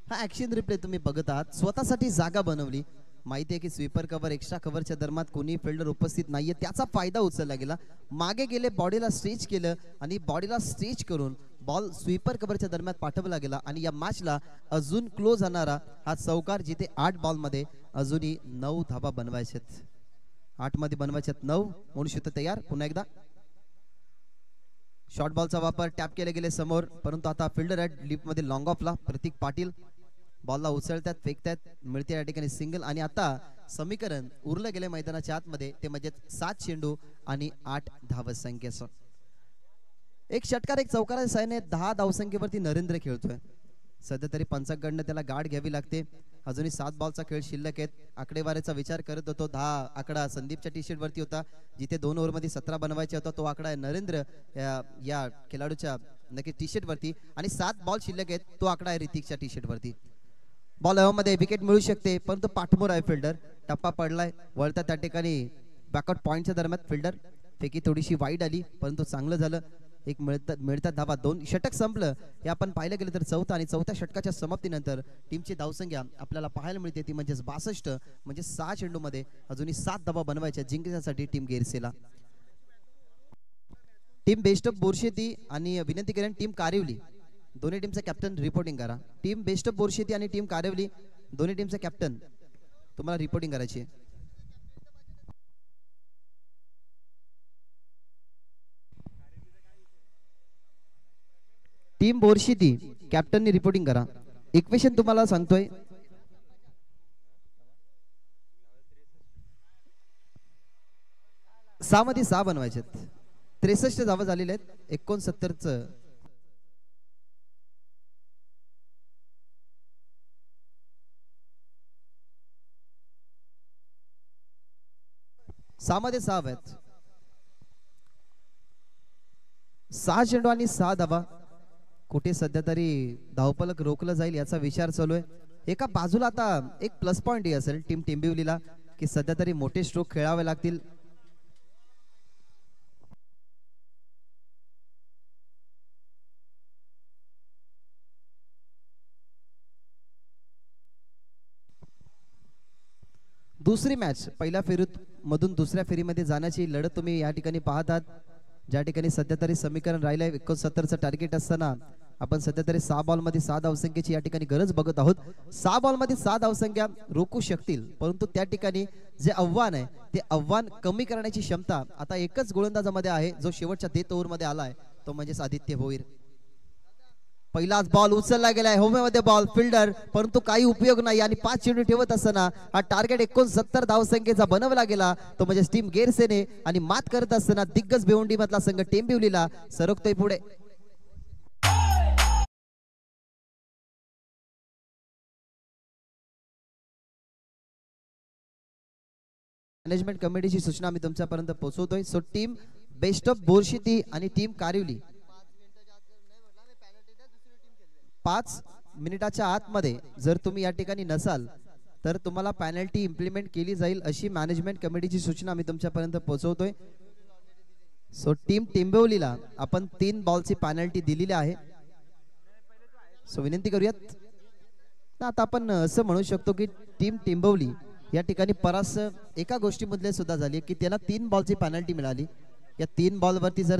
हा ऍक्शन रिप्ले तुम्ही बघत आहात. स्वतःसाठी जागा बनवली, माहिती आहे की स्वीपर कव्हर, एक्स्ट्रा कव्हरच्या दरम्यान कोणी फिल्डर उपस्थित नाहीये, त्याचा फायदा उचलला गेला. मागे गेले, बॉडीला स्ट्रेच केलं आणि बॉडीला स्ट्रेच करून बॉल स्वीपर कव्हरच्या दरम्यान पाठवला गेला आणि या मॅचला अजून क्लोज होणारा हा चौकार, जिथे 8 बॉल मध्ये अजूनही 9 धावा बनवायच्यात. 8 मध्ये बनवायच्यात 9. म्हणून शूट तयार. पुन्हा एकदा शॉर्ट बॉलचा वापर टॅप केले गेले समोर, परंतु आता फिल्डर आहेत लिफ्ट मध्ये लॉंग ऑफला प्रतीक पाटील बॉलला उचलतात फेकतात, मिळते या ठिकाणी सिंगल. आणि आता समीकरण उरलं गेले मैदानाच्या आतमध्ये ते म्हणजे 7 चेंडू आणि 8 धावसंख्येसह. एक षटकार एक चौकाराच्या साहाय्याने 10 धावसंख्येवरती नरेंद्र खेळतोय. सध्या तरी पंचांकडनं त्याला गाठ घ्यावी लागते. अजूनही 7 बॉलचा खेळ शिल्लक आहेत. आकडेवारीचा विचार करत होतो. 10 आकडा संदीपच्या टी शर्ट वरती होता, जिथे 2 ओव्हरमध्ये 17 बनवायचे होता तो आकडा आहे नरेंद्र या खेळाडूच्या नक्की टी शर्ट वरती. आणि 7 बॉल शिल्लक आहेत तो आकडा आहे ऋतिकच्या टी शर्ट वरती. बॉल हवेमध्ये विकेट मिळू शकते, परंतु पाठमोर आहे फिल्डर. टप्पा पडलाय, वळता त्या ठिकाणी बॅकआउट पॉईंटच्या दरम्यान फिल्डर फेकी थोडीशी वाईड आली, परंतु चांगलं झालं. एक मिळतात धावा. 2 षटक संपलं. हे आपण पाहिलं गेलं तर चौथा आणि चौथ्या षटकाच्या समाप्तीनंतर टीमची धावसंख्या आपल्याला पाहायला मिळते ती म्हणजे 62. म्हणजे 6 चेंडू मध्ये अजूनही 7 धावा बनवायच्या जिंकण्यासाठी टीम गेरसेला. टीम बेस्ट ऑफ बोरशेती आणि विनंती करेन टीम कारिवली दोन्ही टीमचे कॅप्टन रिपोर्टिंग करा. टीम बेस्ट ऑफ बोरशेती आणि टीम कारिवली दोन्ही टीमचे कॅप्टन तुम्हाला रिपोर्टिंग करायची आहे. टीम बोरशेती कॅप्टननी रिपोर्टिंग करा. इक्वेशन तुम्हाला सांगतोय. सहा मध्ये 6 बनवायचे. 63 धावा झालेले आहेत. 69चं 6 मध्ये 6 आहेत. 6 चेंडू आणि 6 धावा. कुठे सध्या तरी धावपलक रोखलं जाईल याचा विचार चालू आहे. एका बाजूला आता एक प्लस पॉइंट असेल टीम टेंबिवलीला की सध्या तरी मोठे स्ट्रोक खेळावे लागतील. दुसरी मॅच पहिल्या फेरीत मधून दुसऱ्या फेरीमध्ये जाण्याची लढत तुम्ही या ठिकाणी पाहतात. ज्या ठिकाणी सध्या तरी समीकरण राहिलंय 69चं टार्गेट असताना आपण सध्या तरी 6 बॉलमध्ये 6 धावसंख्येची या ठिकाणी गरज बघत आहोत. 6 बॉलमध्ये 6 धावसंख्या रोखू शकतील, परंतु त्या ठिकाणी जे आव्हान आहे ते आव्हान कमी करण्याची क्षमता आता एकच गोलंदाजामध्ये आहे, जो शेवटच्या डेथ ओव्हरमध्ये आलाय तो म्हणजे आदित्य भोईर. पहिलाच बॉल उचलला गेलाय होमेमध्ये बॉल फिल्डर, परंतु काही उपयोग नाही. आणि 5 चेंडू ठेवत असताना हा टार्गेट 69 धावसंख्येचा बनवला गेला तो म्हणजे टीम गेरसेने. आणि मात करत असताना दिग्गज भिवंडी मधला संघ टेंबिवलीला सरकतोय पुढे. मॅनेजमेंट कमिटीची सूचना मी तुमच्यापर्यंत पोहोचवतोय. सो टीम बेस्ट ऑफ बोरशेती आणि टीम कारिवली 5 मिनिटाच्या आतमध्ये जर तुम्ही या ठिकाणी नसाल तर तुम्हाला पॅनल्टी इम्प्लिमेंट केली जाईल अशी मॅनेजमेंट कमिटीची सूचना मी तुमच्यापर्यंत पोहोचवतोय. सो टीम टेंबिवलीला आपण 3 बॉलची पॅनल्टी दिलेली आहे. सो विनंती करूयात. आता आपण असं म्हणू शकतो की टीम टेंबिवली या ठिकाणी परास एका गोष्टीमधले सुद्धा झाली की त्यांना 3 बॉलची पॅनल्टी मिळाली. या 3 बॉलवरती जर